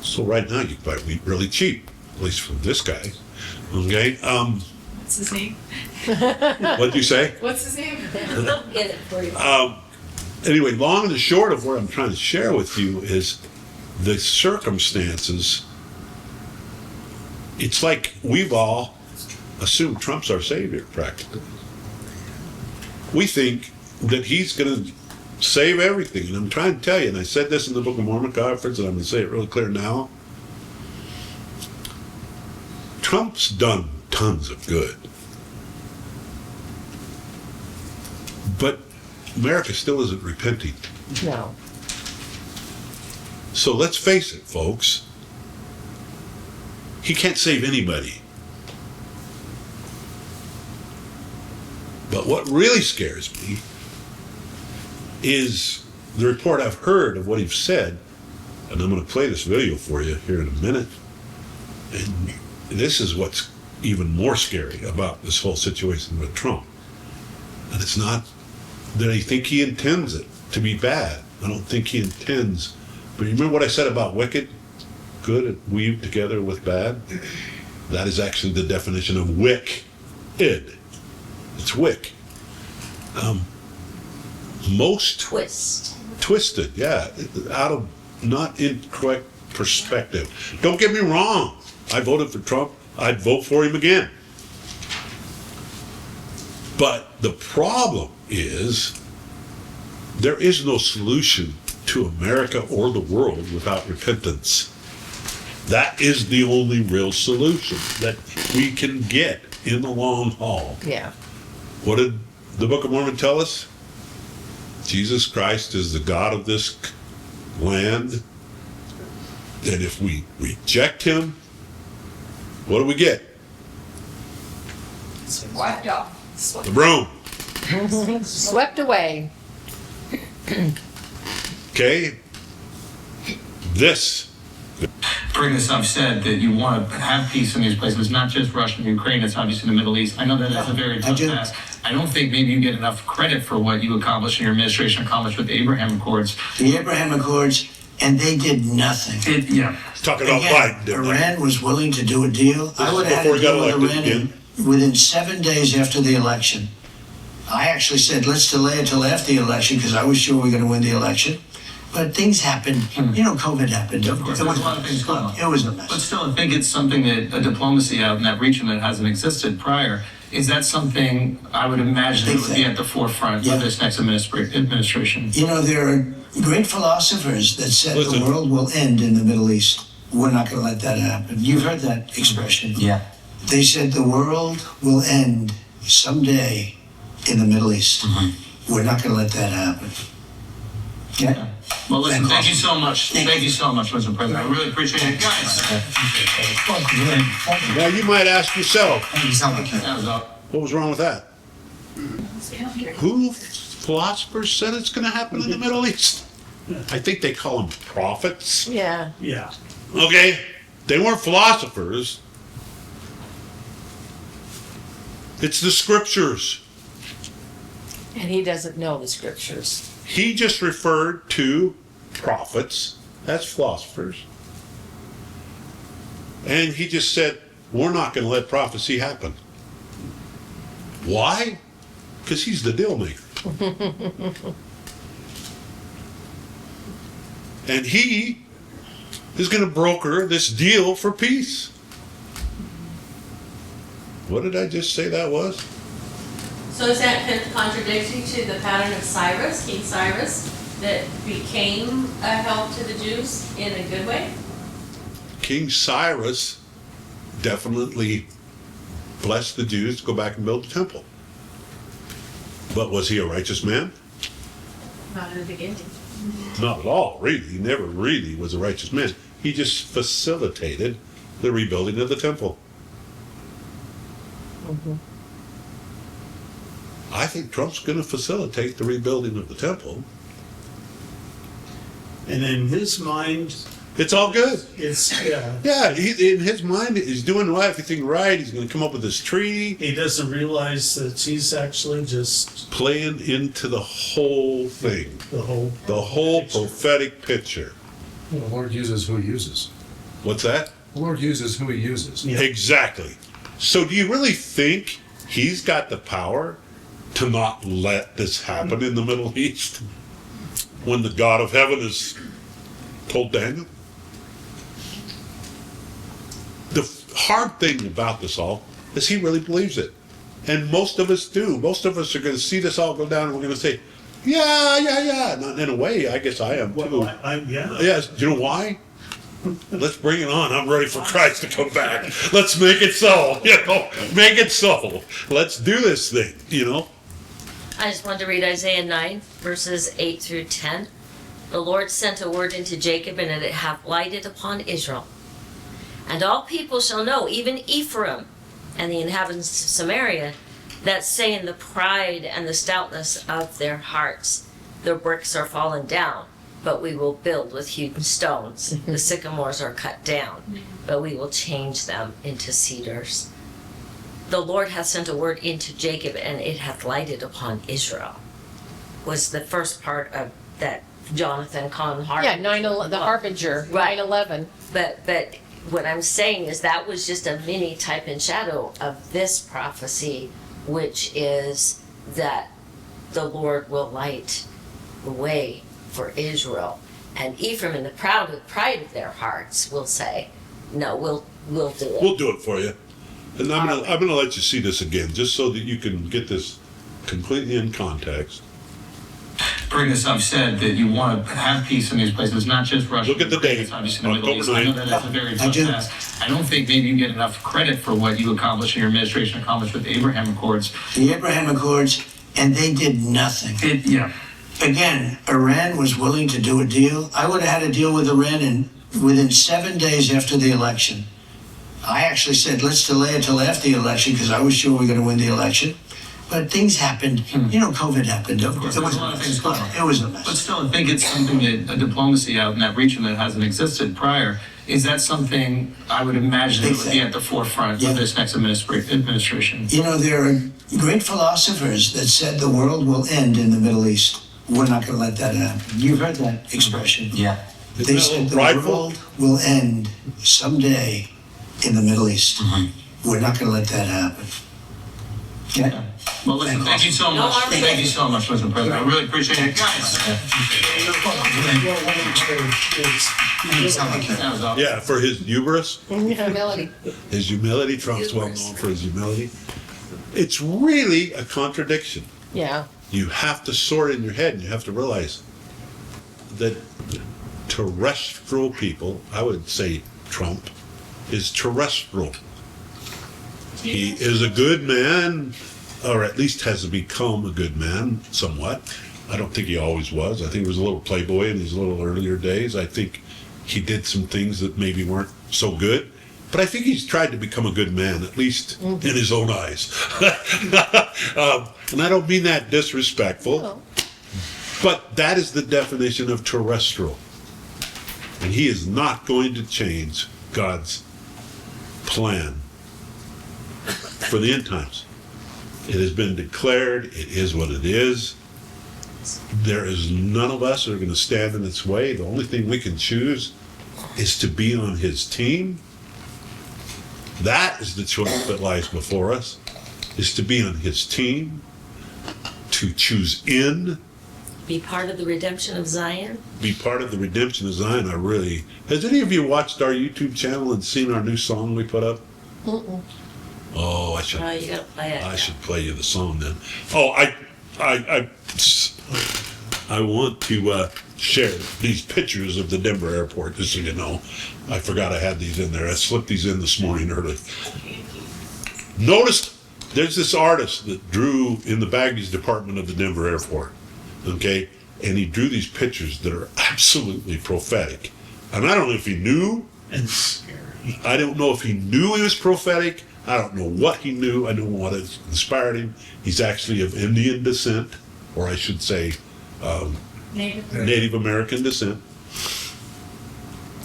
So right now you can buy wheat really cheap, at least from this guy. Okay? What's his name? What'd you say? What's his name? Get it for you. Anyway, long and the short of what I'm trying to share with you is the circumstances. It's like we've all assumed Trump's our savior, practically. We think that he's going to save everything. And I'm trying to tell you, and I said this in the Book of Mormon conference, and I'm going to say it really clear now. Trump's done tons of good. But America still isn't repenting. No. So let's face it, folks. He can't save anybody. But what really scares me is the report I've heard of what he's said, and I'm going to play this video for you here in a minute. And this is what's even more scary about this whole situation with Trump. And it's not that I think he intends it to be bad. I don't think he intends. But you remember what I said about wicked? Good and weaved together with bad? That is actually the definition of wick. It's wick. Most twisted, yeah, out of not incorrect perspective. Don't get me wrong. I voted for Trump. I'd vote for him again. But the problem is there is no solution to America or the world without repentance. That is the only real solution that we can get in the long haul. Yeah. What did the Book of Mormon tell us? Jesus Christ is the God of this land. And if we reject him, what do we get? Wiped off. The broom. Swept away. Okay? This. Bring this up, said that you want to have peace in these places, not just Russia and Ukraine, it's obviously the Middle East. I know that that's a very tough task. I don't think maybe you get enough credit for what you accomplished and your administration accomplished with the Abraham Accords. The Abraham Accords, and they did nothing. Talking about Biden, didn't they? Iran was willing to do a deal. I would have had Before a he got deal with elected Iran within 7 days after the election. I actually said, let's delay it till after the election because I was sure we were going to win the election. But things happened. You know, COVID happened. Of course, there was a lot of things going on. It was a mess. But still, I think it's something that a diplomacy out in that region that hasn't existed prior. Is that something I would imagine that would be at the forefront of this next administration? You know, there are great philosophers that said the world will end in the Middle East. We're not going to let that happen. You've heard that expression. Yeah. They said the world will end someday in the Middle East. We're not going to let that happen. Yeah. Well, listen, thank you so much. Thank you so much, Mr. President. I really appreciate it. Guys. Now you might ask yourself, That was up. what was wrong with that? Who philosophers said it's going to happen in the Middle East? I think they call them prophets. Yeah. Yeah. Okay? They weren't philosophers. It's the scriptures. And he doesn't know the scriptures. He just referred to prophets as philosophers. And he just said, we're not going to let prophecy happen. Why? Because he's the deal maker. And he is going to broker this deal for peace. What did I just say that was? So is that contradictory to the pattern of Cyrus, King Cyrus, that became a help to the Jews in a good way? King Cyrus definitely blessed the Jews to go back and build the temple. But was he a righteous man? Not in the beginning. Not at all, really. He never really was a righteous man. He just facilitated the rebuilding of the temple. I think Trump's going to facilitate the rebuilding of the temple. And in his mind, it's all good. It's, Yeah, in his mind, he's doing everything right. He's going to come up with this treaty. He doesn't realize that he's actually just playing into the whole thing. The whole prophetic picture. Well, the Lord uses who he uses. What's that? The Lord uses who he uses. Yeah. Exactly. So do you really think he's got the power to not let this happen in the Middle East when the God of heaven has told Daniel? The hard thing about this all is he really believes it. And most of us do. Most of us are going to see this all go down and we're going to say, yeah. And in a way, I guess I am too. Yeah. Yes. Do you know why? Let's bring it on. I'm ready for Christ to come back. Let's make it so. Make it so. Let's do this thing, I just wanted to read Isaiah 9, verses 8 through 10. The Lord sent a word into Jacob, and it hath lighted upon Israel. And all people shall know, even Ephraim and the inhabitants of Samaria, that say in the pride and the stoutness of their hearts, their bricks are fallen down, but we will build with hewn stones. The sycamores are cut down, but we will change them into cedars. The Lord hath sent a word into Jacob, and it hath lighted upon Israel, was the first part of that Jonathan Kahn Harper. Yeah, the Harbinger, Right. 9/11. But what I'm saying is that was just a mini type and shadow of this prophecy, which is that the Lord will light the way for Israel. And Ephraim in the pride of their hearts will say, no, we'll do it. We'll do it for you. And I'm gonna let you see this again, just so that you can get this completely in context. During this, I've said that you want to have peace in these places, not just Russia. Look at the date, Obviously, in the Middle East. I know that that's a very I tough do. task. I don't think maybe you get enough credit for what you accomplished and your administration accomplished with the Abraham Accords. The Abraham Accords, and they did nothing. Yeah. Again, Iran was willing to do a deal. I would have had a deal with Iran within 7 days after the election. I actually said, let's delay it till after the election because I was sure we were going to win the election. But things happened. You know, COVID happened. Of course, There was a lot of things going on. It was a mess. But still, I think it's something that a diplomacy out in that region that hasn't existed prior. Is that something I would imagine it would be at the forefront of this next administration? You know, there are great philosophers that said the world will end in the Middle East. We're not going to let that happen. You've heard that expression. Yeah. They said the world will end someday in the Middle East. We're not going to let that happen. Yeah. Well, listen, thank you so much. Thank you so much, Mr. President. I really appreciate it. Yeah, for his hubris. Humility. His humility. Trump's well known for his humility. It's really a contradiction. Yeah. You have to sort in your head, and you have to realize that terrestrial people, I would say Trump, is terrestrial. He is a good man, or at least has become a good man somewhat. I don't think he always was. I think he was a little playboy in his little earlier days. I think he did some things that maybe weren't so good. But I think he's tried to become a good man, at least in his own eyes. And I don't mean that disrespectful, but that is the definition of terrestrial. And he is not going to change God's plan for the end times. It has been declared. It is what it is. There is none of us that are going to stand in its way. The only thing we can choose is to be on his team. That is the choice that lies before us, is to be on his team, to choose in. Be part of the redemption of Zion. Be part of the redemption of Zion. Has any of you watched our YouTube channel and seen our new song we put up? Oh, I should. Oh, you gotta play it. I should play you the song then. Oh, I want to share these pictures of the Denver airport, just so you know. I forgot I had these in there. I slipped these in this morning early. Notice there's this artist that drew in the baggage department of the Denver airport, okay? And he drew these pictures that are absolutely prophetic. And I don't know if he knew. And scary. I don't know if he knew he was prophetic. I don't know what he knew. I don't know what inspired him. He's actually of Indian descent, or I should say Native American descent.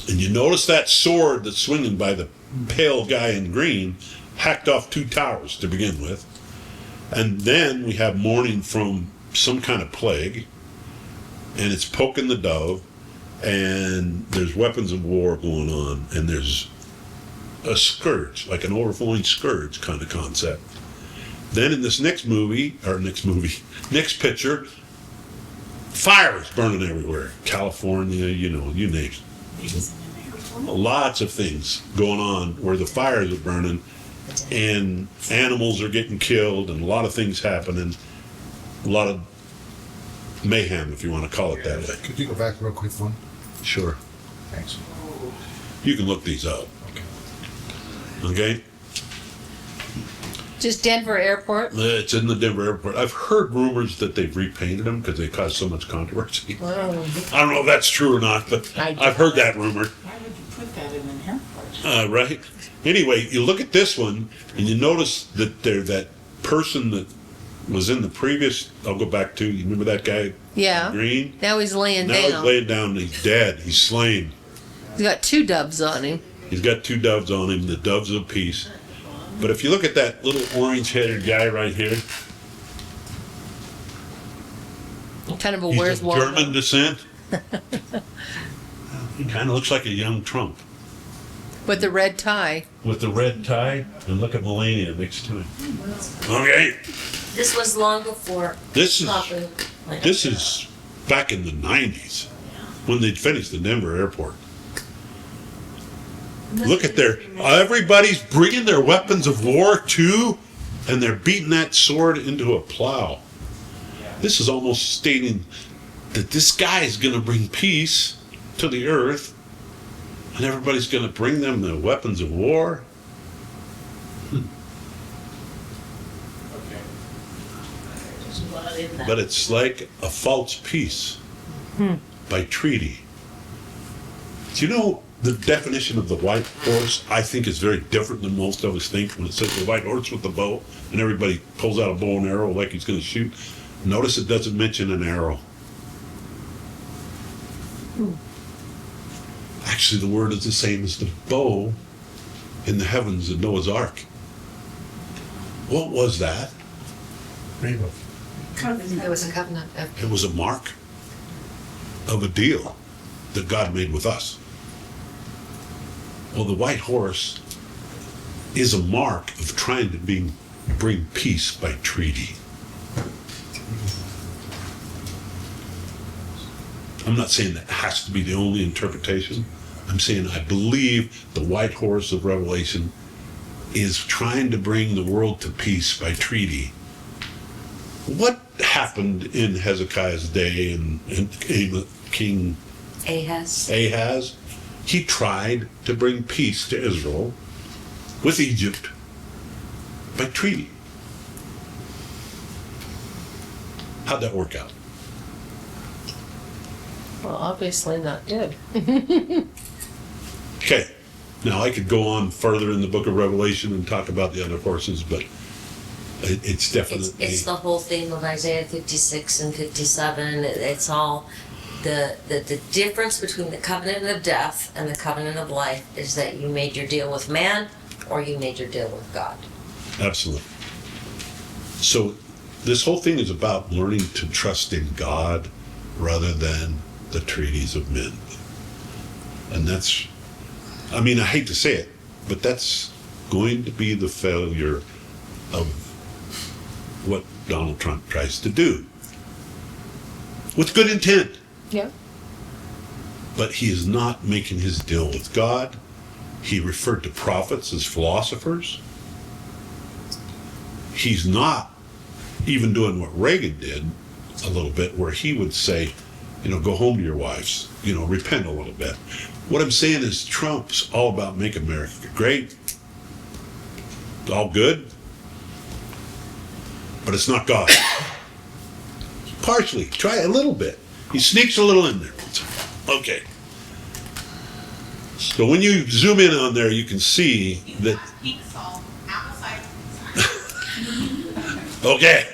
And you notice that sword that's swinging by the pale guy in green hacked off 2 towers to begin with. And then we have mourning from some kind of plague, and it's poking the dove, and there's weapons of war going on, and there's a scourge, like an overflowing scourge kind of concept. Then in this next picture, fires burning everywhere. California, you name it. Lots of things going on where the fires are burning and animals are getting killed and a lot of things happening. A lot of mayhem, if you want to call it that way. Could you go back real quick one? Sure. Thanks. You can look these up. Okay? Just Denver Airport. It's in the Denver airport. I've heard rumors that they've repainted them because they caused so much controversy. Wow. I don't know if that's true or not, but I've heard that rumor. Why would you put that in an airport? Right? Anyway, you look at this one and you notice that that person that was in the previous, I'll go back to, you remember that guy? Yeah. Green? Now he's laying Now down. he's laying down and he's dead. He's slain. He's got 2 doves on him. He's got 2 doves on him, the doves of peace. But if you look at that little orange-headed guy right here, Kind of a he's Where's of Waldo? German descent. He kind of looks like a young Trump With the red tie. with the red tie, and look at Melania next to him. Okay, This was long before. this is Papa- this is back in the '90s when they'd finished the Denver airport. Look at everybody's bringing their weapons of war too, and they're beating that sword into a plow. This is almost stating that this guy is going to bring peace to the earth, and everybody's going to bring them the weapons of war. But it's like a false peace by treaty. Do you know the definition of the white horse? I think is very different than most of us think when it says the white horse with the bow, and everybody pulls out a bow and arrow like he's going to shoot. Notice it doesn't mention an arrow. Actually, the word is the same as the bow in the heavens in Noah's Ark. What was that? Rainbow. It was a covenant. It was a mark of a deal that God made with us. Well, the white horse is a mark of trying to bring peace by treaty. I'm not saying that has to be the only interpretation. I'm saying I believe the white horse of Revelation is trying to bring the world to peace by treaty. What happened in Hezekiah's day and King Ahaz. He tried to bring peace to Israel with Egypt by treaty. How'd that work out? Well, obviously not good. Okay, now I could go on further in the book of Revelation and talk about the other horses, but it's definitely... It's the whole theme of Isaiah 56 and 57. It's all the difference between the covenant of death and the covenant of life is that you made your deal with man or you made your deal with God. Absolutely. So this whole thing is about learning to trust in God rather than the treaties of men. And that's, I mean, I hate to say it, but that's going to be the failure of what Donald Trump tries to do. With good intent. Yeah. But he is not making his deal with God. He referred to prophets as philosophers. He's not even doing what Reagan did a little bit, where he would say, go home to your wives, repent a little bit. What I'm saying is Trump's all about make America great. All good. But it's not God. Partially. Try a little bit. He sneaks a little in there. Okay. So when you zoom in on there, you can see that. Okay.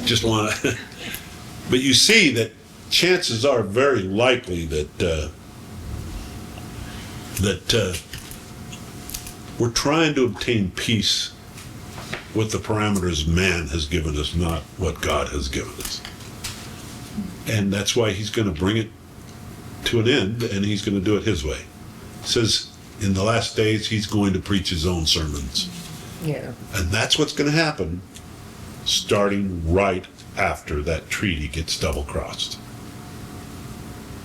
Just want to. But you see that chances are very likely that we're trying to obtain peace with the parameters man has given us, not what God has given us. And that's why he's going to bring it to an end, and he's going to do it his way. It says in the last days he's going to preach his own sermons. Yeah. And that's what's going to happen starting right after that treaty gets double-crossed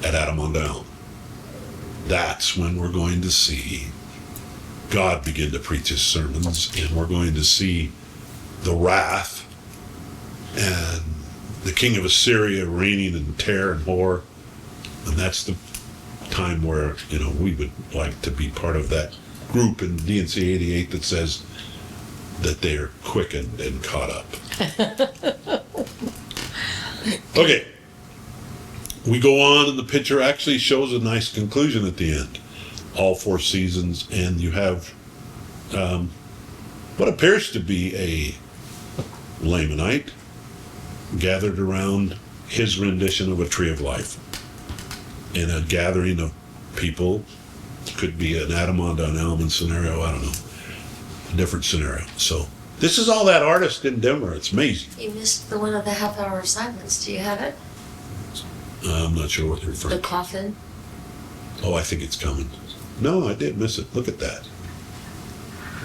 at Adam-on-Down. That's when we're going to see God begin to preach his sermons, and we're going to see the wrath and the king of Assyria reigning in terror and horror. And that's the time where, we would like to be part of that group in DNC 88 that says that they are quickened and caught up. Okay. We go on, and the picture actually shows a nice conclusion at the end. All 4 seasons, and you have what appears to be a Lamanite gathered around his rendition of a tree of life in a gathering of people. Could be an Adam-on-Down scenario, I don't know, a different scenario. So this is all that artist in Denver. It's amazing. You missed the one of the half hour of silence. Do you have it? I'm not sure what you're The referring to. coffin? Oh, I think it's coming. No, I did miss it. Look at that.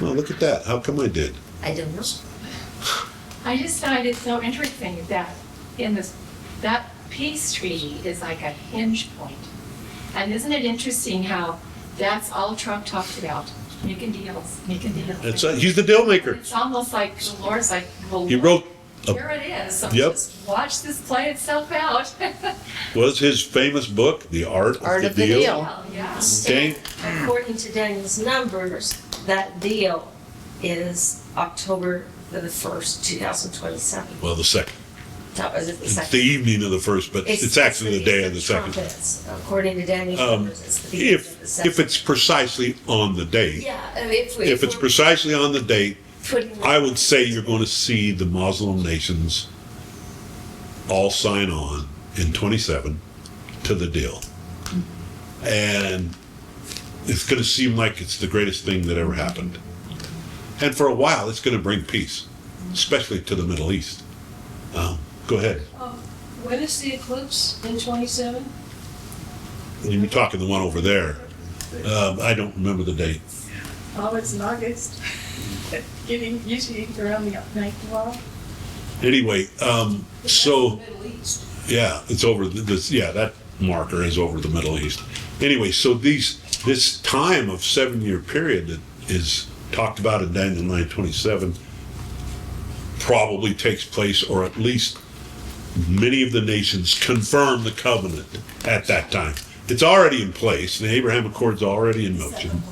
Well, look at that. How come I did? I don't know. I just find it so interesting that that peace treaty is like a hinge point. And isn't it interesting how that's all Trump talked about? Making deals, making deals. He's the deal maker. It's almost like the Lord's like, well, He wrote. here it is. So Yep. just watch this play itself out. Was his famous book, The Art of the Deal? Yeah. Okay. According to Daniel's numbers, that deal is October the 1st, 2027. Well, the second. That was it, the It's second. the evening of the first, but it's actually the day of the second. Trumpets. According to Daniel's numbers, it's the beginning of the second. If it's precisely on the date, Yeah, I mean, if it's we're precisely on the date, putting I would say you're going to see the Muslim nations all sign on in 27 to the deal. And it's going to seem like it's the greatest thing that ever happened. And for a while, it's going to bring peace, especially to the Middle East. Go ahead. When is the eclipse in 27? You're talking the one over there. I don't remember the date. Oh, it's in August. Getting usually around the night while. Anyway, so Middle East. yeah, it's over this. Yeah, that marker is over the Middle East. Anyway, so this time of 7-year period that is talked about in Daniel 9:27 probably takes place, or at least many of the nations confirm the covenant at that time. It's already in place. The Abraham Accord's already in motion.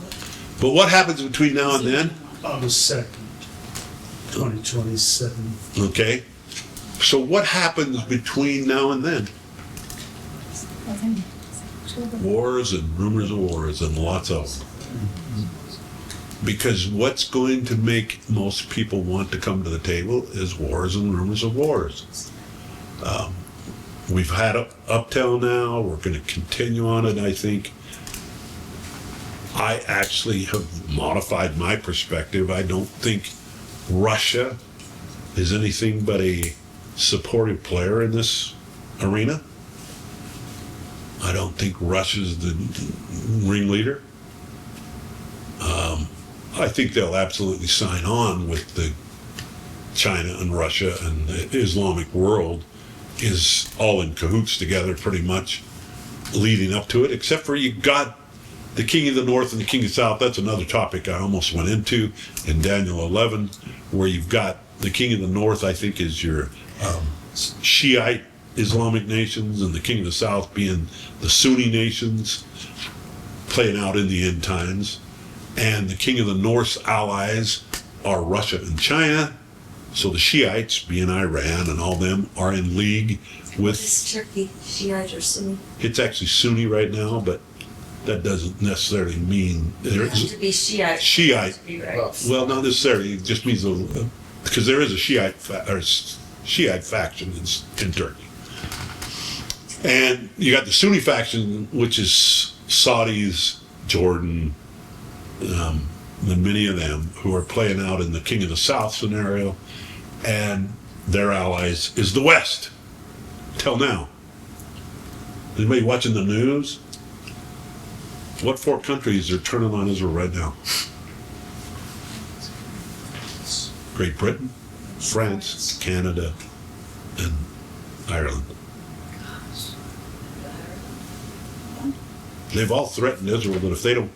But what happens between now and then? August 2nd, 2027. Okay. So what happens between now and then? Wars and rumors of wars and lots of them. Because what's going to make most people want to come to the table is wars and rumors of wars. We've had up till now. We're going to continue on it, I think. I actually have modified my perspective. I don't think Russia is anything but a supportive player in this arena. I don't think Russia's the ringleader. I think they'll absolutely sign on with the China and Russia, and the Islamic world is all in cahoots together pretty much leading up to it, except for you got the king of the north and the king of the south. That's another topic I almost went into in Daniel 11, where you've got the king of the north, I think, is your Shiite Islamic nations, and the king of the south being the Sunni nations playing out in the end times. And the king of the north's allies are Russia and China. So the Shiites, being Iran and all them, are in league with... Is Turkey Shiite or Sunni? It's actually Sunni right now, but that doesn't necessarily mean... It has to be Shiite. Shiite. To be right. Well, not necessarily. It just means... because there is a Shiite faction in Turkey. And you got the Sunni faction, which is Saudis, Jordan, and many of them who are playing out in the King of the South scenario, and their allies is the West. Till now. Anybody watching the news? What 4 countries are turning on Israel right now? Great Britain, France, Canada, and Ireland. They've all threatened Israel that if they don't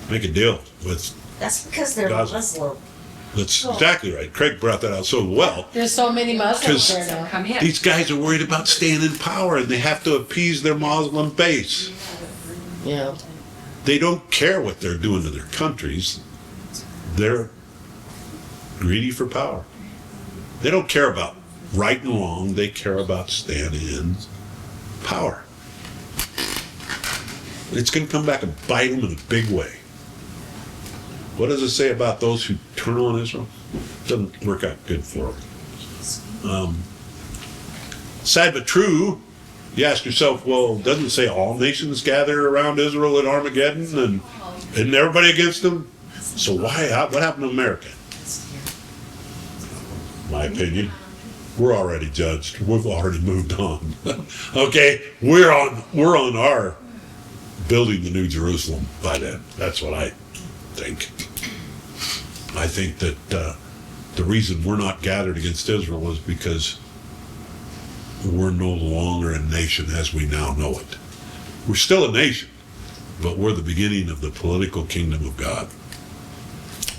make a deal with That's because they're Gaza. Muslim. That's exactly right. Craig brought that out so well. There's so many Muslims 'Cause there now. Come in. These guys are worried about staying in power, and they have to appease their Muslim base. Yeah. They don't care what they're doing to their countries. They're greedy for power. They don't care about right and wrong. They care about staying in power. It's going to come back and bite them in a big way. What does it say about those who turn on Israel? Doesn't work out good for them. Sad but true. You ask yourself, well, doesn't it say all nations gather around Israel at Armageddon, and isn't everybody against them? So what happened to America? My opinion, we're already judged. We've already moved on. Okay, we're on our building the New Jerusalem by then. That's what I think. I think that the reason we're not gathered against Israel is because we're no longer a nation as we now know it. We're still a nation, but we're the beginning of the political kingdom of God,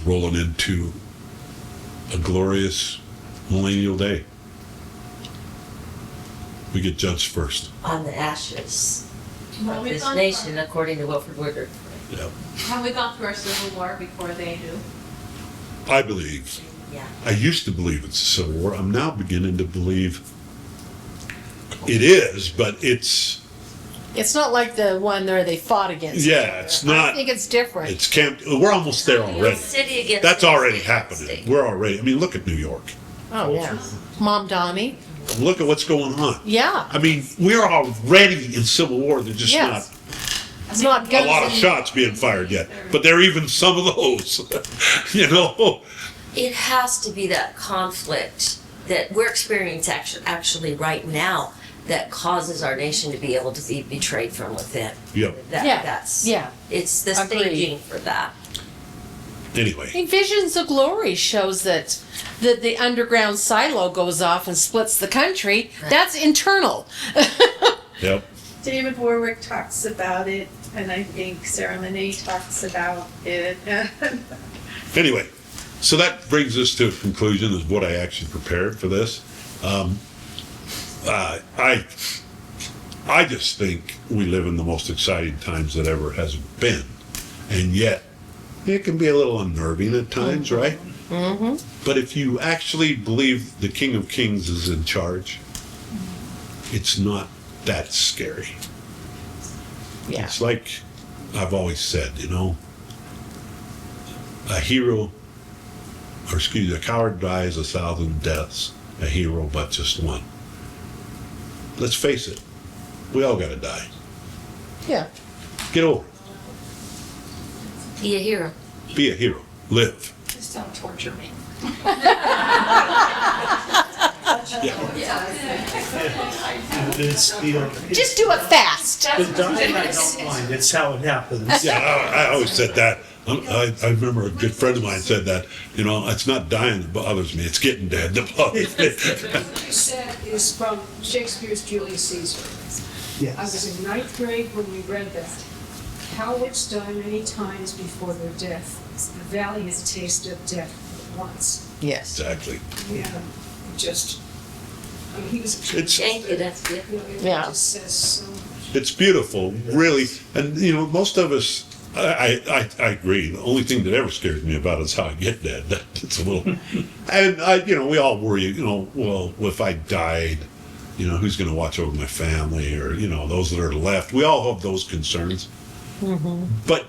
rolling into a glorious millennial day. We get judged first. On the ashes Well, of we've this gone nation, according to Wilford Woodward. Yeah. Have we gone through our civil war before they do? I believe. Yeah. I used to believe it's a civil war. I'm now beginning to believe it is, but it's It's not like the one there they fought against. each yeah, other. it's not. I think it's different. It's camp. We're almost there already. City against That's city, already state happening. against state. We're already. I mean, look at New York. Oh, yeah. Mom Donnie. Look at what's going on. Yeah. I mean, we're already in civil war. They're just Yes. It's not not guns a lot of and- shots being fired yet, but there are even some of those. You know. It has to be that conflict that we're experiencing actually right now that causes our nation to be able to be betrayed from within. Yep. That's Yeah. It's the Agreed. staging for that. Anyway. In Visions of Glory shows that the underground silo goes off and splits the country. That's internal. Yep. David Warwick talks about it, and I think Sarah Monet talks about it. Anyway, so that brings us to a conclusion of what I actually prepared for this. I just think we live in the most exciting times that ever has been, and yet it can be a little unnerving at times, right? Mm-hmm. But if you actually believe the King of Kings is in charge, it's not that scary. Yeah. It's like I've always said, you know, a coward dies 1,000 deaths, a hero but just one. Let's face it, we all gotta die. Yeah. Get over Be a hero. it. Be a hero. Live. Just don't torture me. It's the, Just do it fast. the dying I don't mind, it's how it happens. Yeah, I always said that. I remember a good friend of mine said that, you know, it's not dying that bothers me, it's getting dead that bothers me. What you said is from Shakespeare's Julius Caesar. I was in 9th grade when we read that. Cowards die many times before their death. The valley has tasted of death once. Yes. Exactly. Yeah, just, I mean, he was. Thank you, that's good. Yeah. It just says so. It's beautiful, really. And, you know, most of us, I agree. The only thing that ever scares me about it is how I get dead. It's a little, and you know, we all worry, you know, well, if I died, you know, who's going to watch over my family, or, you know, those that are left. We all have those concerns. Mm-hmm. But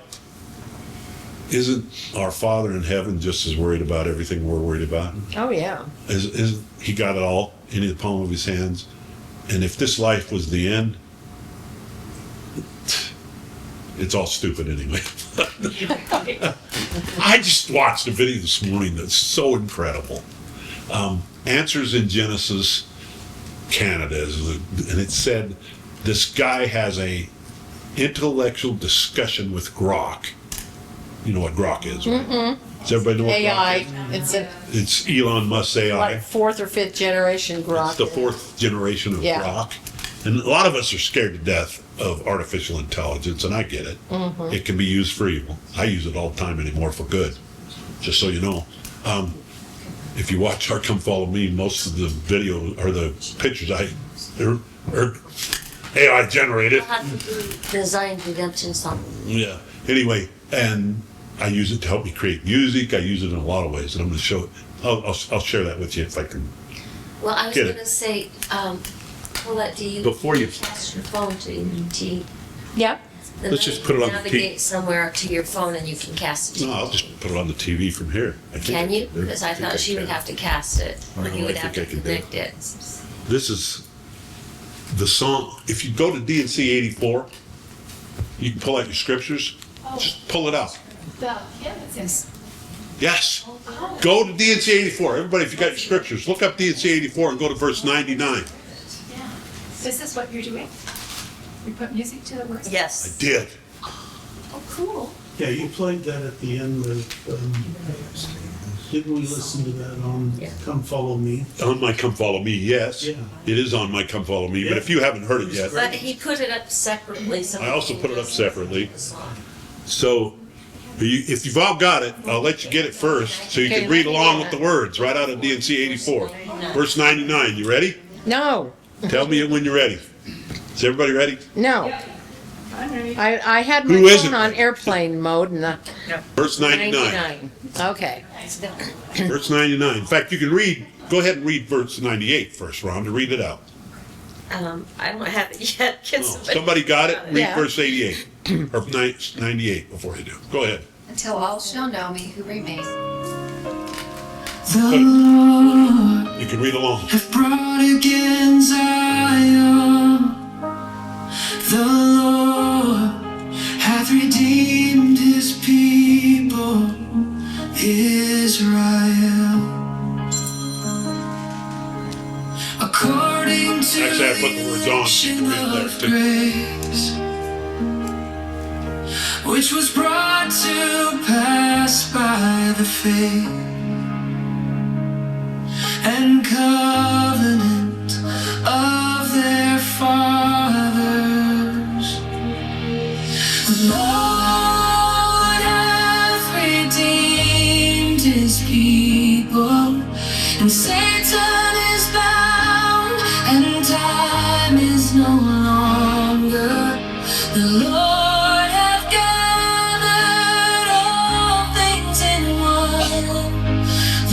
isn't our Father in heaven just as worried about everything we're worried about? Oh, yeah. Is he got it all in the palm of his hands? And if this life was the end, it's all stupid anyway. I just watched a video this morning that's so incredible. Answers in Genesis, Canada, and it said this guy has a intellectual discussion with Grok. You know what Grok is, right? Mm-hmm. Does everybody know what AI. Grok is? It's Elon Musk's AI. Like 4th or 5th generation Grok. It's the 4th generation of Yeah. Grok. And a lot of us are scared to death of artificial intelligence, and I get it. Mhm. It can be used for evil. I use it all the time anymore for good, just so you know. If you watch our Come Follow Me, most of the video or the pictures are AI generated. We'll have to do design redemption song. Yeah. Anyway, and I use it to help me create music. I use it in a lot of ways, and I'm going to show it. I'll share that with you if I can. Well, I was Get going it. to say, Colette, do you Before you- cast your phone to Yeah. Let's just put it on the navigate somewhere to your phone and you can cast it. No, I'll just put it on the TV from here. I think Can you? I Because I think thought she would can. have to cast it, I or don't you know, would I have think to I can do it. connect it. This is the song. If you go to DNC 84, you can pull out your scriptures. Just pull it out. The hymn is Yes. Go to DNC 84. Everybody, if you got your scriptures, look up DNC 84 and go to verse 99. This is what you're doing? You put music to the words? I Yes. did. Oh, cool. Yeah, you played that at the end of, didn't we listen to that on Come Follow Me? On my Come Follow Me, yes. Yeah. It is on my Come Follow Me, but if you haven't heard it yet, But he put it up separately. So I also put it up separately. So if you've all got it, I'll let you get it first so you Okay, can read let me along get with the words right out of DNC 84. Verse 99. You ready? No, Tell me when you're ready. Is everybody ready? no. I had my Who is phone it? on airplane mode and Verse 99. 99. Okay. Verse 99. In fact, you can read, go ahead and read verse 98 first, Rhonda. Read it out. I don't have it yet. Can Somebody got it? Read Yeah. verse 88. Or 98 before you do. Go ahead. Until all shall know me who remains. You can read along. Have brought again Zion. The Lord hath redeemed his people, Israel. According to Actually, I put the words on so you can read it there, too. grace, which was brought to pass by the faith and covenant of their fathers. The Lord hath redeemed his people, and Satan is bound, and time is no longer. The Lord hath gathered all things in one.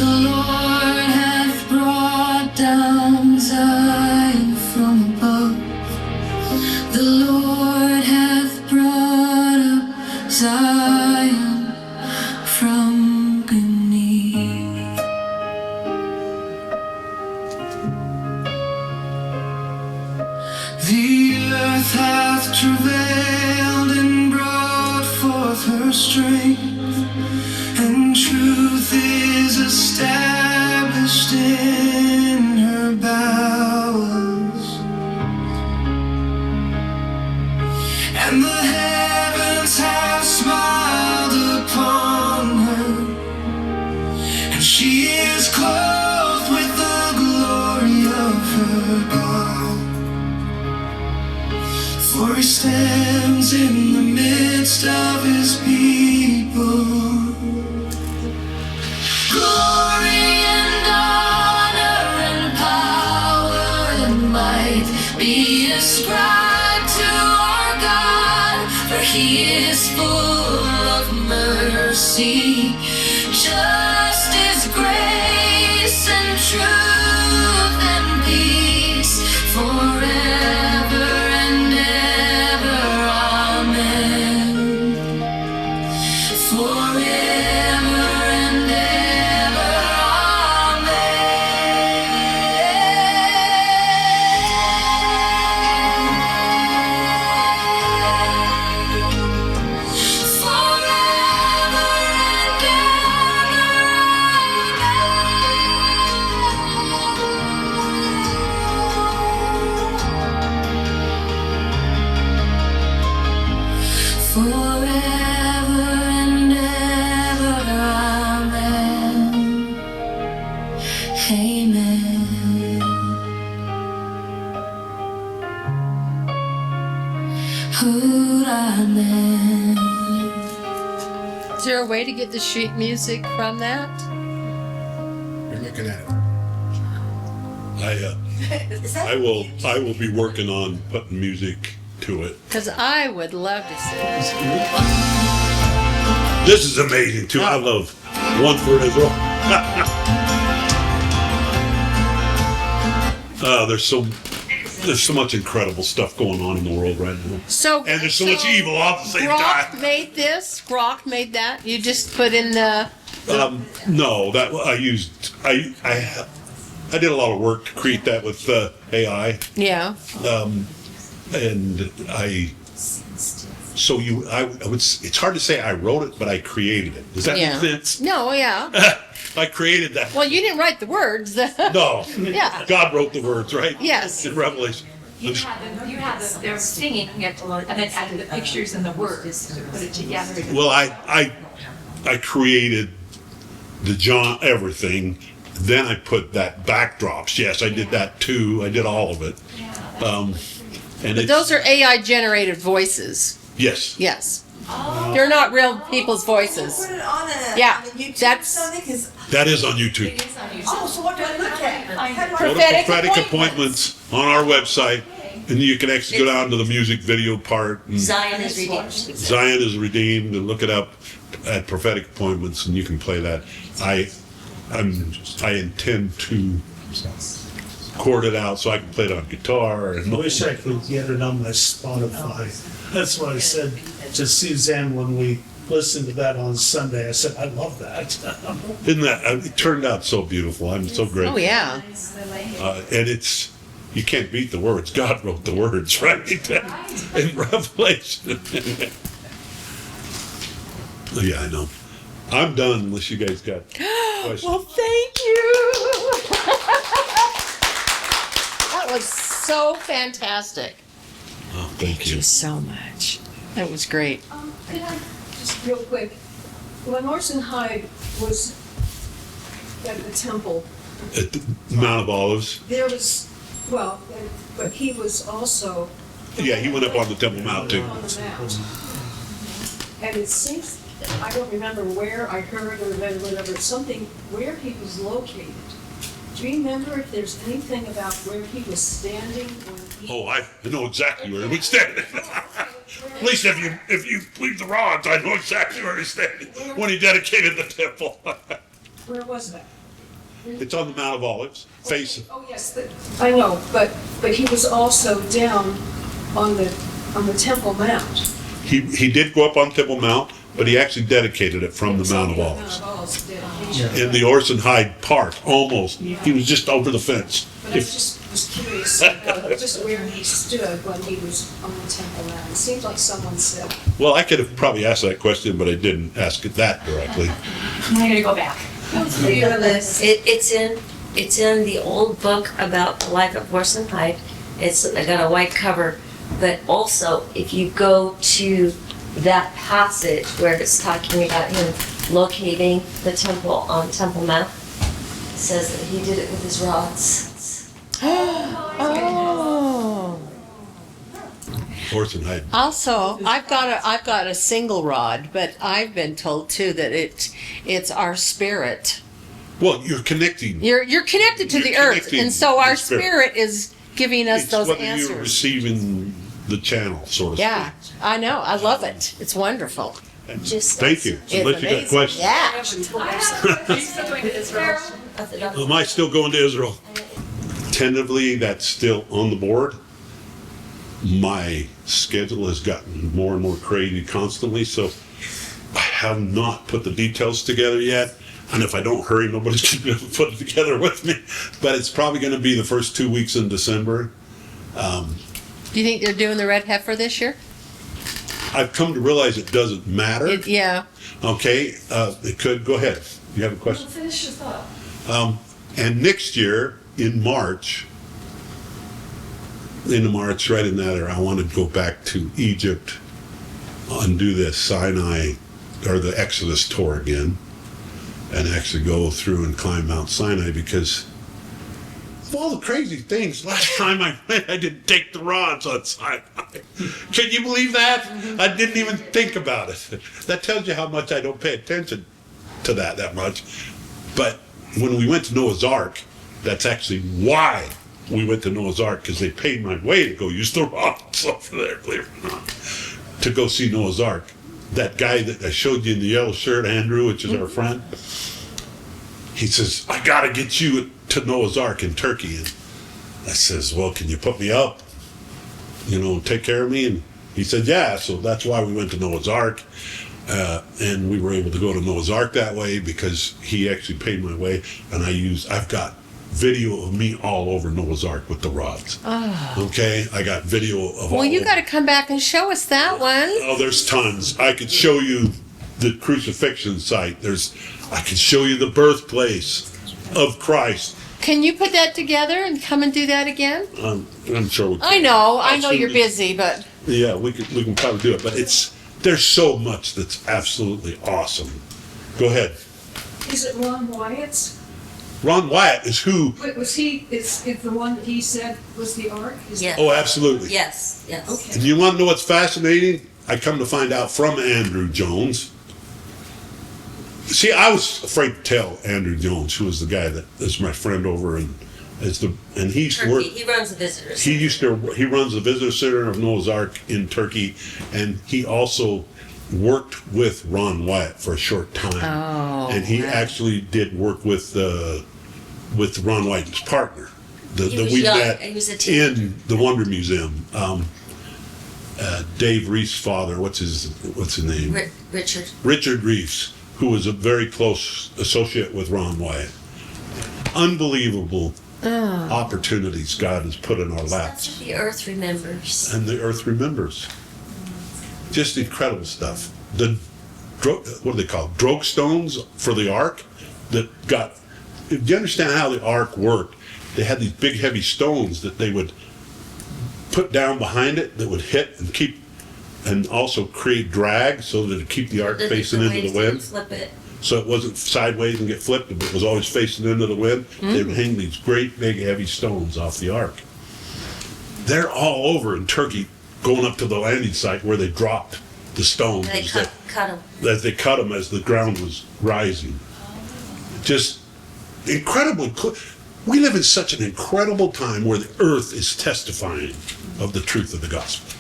The Lord hath brought down Zion from above. The Lord hath brought up Zion from beneath. The earth hath travailed and brought forth her strength, and truth is established in her bowels. And the heavens have smiled upon her, and she is clothed with the glory of her God. For he stands in the midst of his people. Glory and honor and power and might be ascribed to our God, for he is full of mercy, justice, grace, and truth and peace forever and ever. Amen. Forever and ever. Amen. Forever and forever and ever, amen. Amen. Ooh, amen. Is there a way to get the sheet music from that? You're looking at it. I will be working on putting music to it. Because I would love to see it. This is amazing too. I love One for Israel. There's so much incredible stuff going on in the world right now. So And there's so much evil all at the same Grok time. made this. Grok made that. You just put in the. No, that I did a lot of work to create that with AI. Yeah. And So it's hard to say I wrote it, but I created it. Does that Yeah. make sense? No, yeah. I created that. Well, you didn't write the words. No. Yeah. God wrote the words, right? Yes. In Revelation. You had they were singing it, and then added the pictures and the words to put it together. Well, I created the John everything. Then I put that backdrops. Yes, I did that too. I did all of it. And But those are AI generated voices. Yes. Yes. They're not real people's voices. Put it on a Yeah, YouTube that's- or something, 'cause- That is on YouTube. Oh, so what do I look at? How do I- Go to Prophetic Appointments on our website, and you can actually go down to the music video part. And Zion is redeemed. Zion is redeemed, and look it up at Prophetic Appointments, and you can play that. I intend to chord it out so I can play it on guitar. I And wish I could get it on my Spotify. That's what I said to Suzanne when we listened to that on Sunday. I said, I love that. Isn't that? It turned out so beautiful. I'm so grateful. Oh, yeah. And you can't beat the words. God wrote the words, right? In Revelation. Yeah, I know. I'm done unless you guys got questions. Well, thank you. That was so fantastic. Oh, thank you. So much. That was great. Could I, just real quick, when Orson Hyde was at the temple, At the Mount of Olives. there was, well, but he was also Yeah, he went up on the Temple Mount too. on the mount. And it seems, I don't remember where I heard or read whatever, something where he was located. Do you remember if there's anything about where he was standing when he? Oh, I know exactly where he was standing. At least if you leave the rods, I know exactly where he's standing when he dedicated the temple. Where was that? It's on the Mount of Olives, facing. Oh, yes, I know, but he was also down on the Temple Mount. He did go up on Temple Mount, but he actually dedicated it from the Mount of Olives. In the Orson Hyde Park, almost. He was just over the fence. But I just was curious about just where he stood when he was on the Temple Mount. It seemed like someone said. Well, I could have probably asked that question, but I didn't ask it that directly. I'm gonna go back. It's in the old book about the life of Orson Hyde. I got a white cover, but also if you go to that passage where it's talking about him locating the temple on Temple Mount, it says that he did it with his rods. Oh. Orson Hyde. Also, I've got a single rod, but I've been told too that it's our spirit. Well, you're connecting. You're connected to the earth, connecting and so our the spirit. spirit is giving us It's those whether answers. you're receiving the channel, so to Yeah, I know. I love it. It's wonderful. speak. Just Thank you. It's Unless you got amazing. questions. Yeah. Am I still going to Israel? Tentatively, that's still on the board. My schedule has gotten more and more crazy constantly, so I have not put the details together yet. And if I don't hurry, nobody's going to be able to put it together with me. But it's probably going to be the first 2 weeks in December. Do you think they're doing the red heifer this year? I've come to realize it doesn't matter. Yeah. Okay, it could. Go ahead. You have a question? Finish your thought. And next year, in March, right in that area, I want to go back to Egypt and do the Sinai, or the Exodus tour again, and actually go through and climb Mount Sinai, because of all the crazy things. Last time I went, I didn't take the rods on Sinai. Can you believe that? I didn't even think about it. That tells you how much I don't pay attention to that much. But when we went to Noah's Ark, that's actually why we went to Noah's Ark, because they paid my way to go use the rods over there, believe it or not, to go see Noah's Ark. That guy that I showed you in the yellow shirt, Andrew, which is our friend, he says, I got to get you to Noah's Ark in Turkey. And I says, well, can you put me up? Take care of me? And he said, yeah. So that's why we went to Noah's Ark. And we were able to go to Noah's Ark that way because he actually paid my way. And I've got video of me all over Noah's Ark with the rods. Oh. Okay, I got video of Well, all you over. got to come back and show us that one. Oh, there's tons. I could show you the crucifixion site. I could show you the birthplace of Christ. Can you put that together and come and do that again? I'm sure we can. I know you're Absolutely. busy, but Yeah, we can probably do it, but there's so much that's absolutely awesome. Go ahead. Is it Ron Wyatt's? Ron Wyatt is who? Wait, was he, is the one that he said was the ark? Is Yes. Oh, absolutely. Yes, yes. Okay. And you want to know what's fascinating? I come to find out from Andrew Jones. See, I was afraid to tell Andrew Jones, who was the guy that is my friend over and he used to work. Turkey, he runs the visitors. He runs the visitor center of Noah's Ark in Turkey, and he also worked with Ron Wyatt for a short time. Oh, and he wow. actually did work with Ron Wyatt's partner. He that was we young. met He was a teenager. in the Wonder Museum. Dave Reef's father, what's his name? Richard. Richard Reefs, who was a very close associate with Ron Wyatt. Unbelievable opportunities God has put in our laps. That's what the earth remembers. And the earth remembers. Just incredible stuff. What do they call it? Drogue stones for the ark that got. Do you understand how the ark worked? They had these big heavy stones that they would put down behind it that would hit and keep, and also create drag so that it would keep the ark facing into the wind. Flip it. So it wasn't sideways and get flipped, but it was always facing into the wind. They would hang these great big heavy stones off the ark. They're all over in Turkey, going up to the landing site where they dropped the stones. They cut them. As they cut them as the ground was rising. Just incredibly. We live in such an incredible time where the earth is testifying of the truth of the gospel.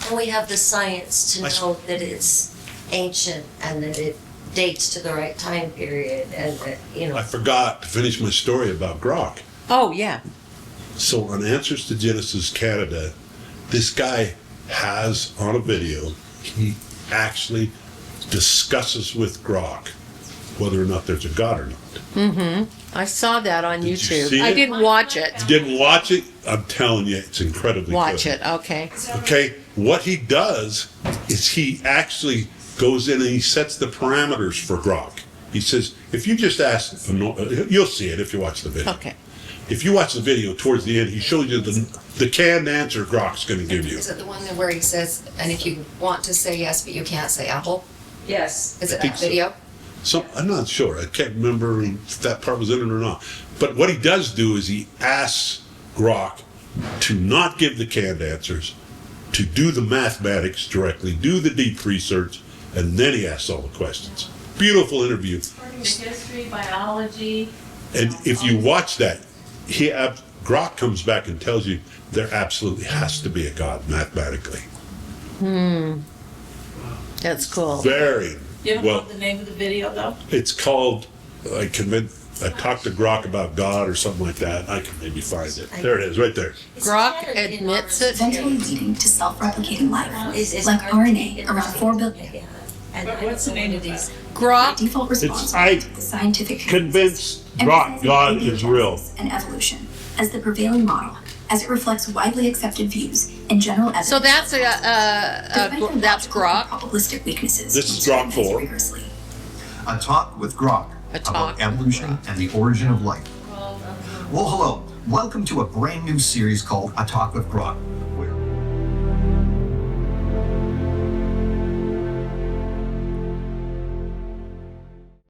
And we have the science to know that it's ancient and that it dates to the right time period and that, I forgot to finish my story about Grok. oh yeah. So on Answers to Genesis Canada, this guy has on a video, he actually discusses with Grok whether or not there's a God or not. Mm-hmm. I saw that on Did you YouTube. see I it? didn't watch it. Didn't watch it? I'm telling you, it's incredibly Watch good. it. Okay. Okay, what he does is he actually goes in and he sets the parameters for Grok. He says, if you just ask, you'll see it if you watch the video. Okay. If you watch the video towards the end, he shows you the canned answer Grok's going to give you. Is it the one where he says, and if you want to say yes, but you can't say apple? yes. Is it I think that so. video? So I'm not sure. I can't remember if that part was in it or not. But what he does do is he asks Grok to not give the canned answers, to do the mathematics directly, do the deep research, and then he asks all the questions. Beautiful interview. The history, biology. And if you watch that, Grok comes back and tells you there absolutely has to be a God mathematically. That's cool. Very You don't well. know the name of the video though? It's called. I talked to Grok about God or something like that. I can maybe find it. There it is, right there. Grok admits it. Eventually leading to self-replicating life, Is like RNA around 4 billion. And What's the name of these? Grok. Default response I to the scientific convinced emphasizing Grok God is real. angiogenesis and evolution as the prevailing model, as it reflects widely accepted views and general evidence. So that's that's Grok. Probabilistic weaknesses. This is Grok 4. Rigorously. A talk with Grok about evolution and the origin of life. Well, hello. Welcome to a brand new series called A Talk with Grok,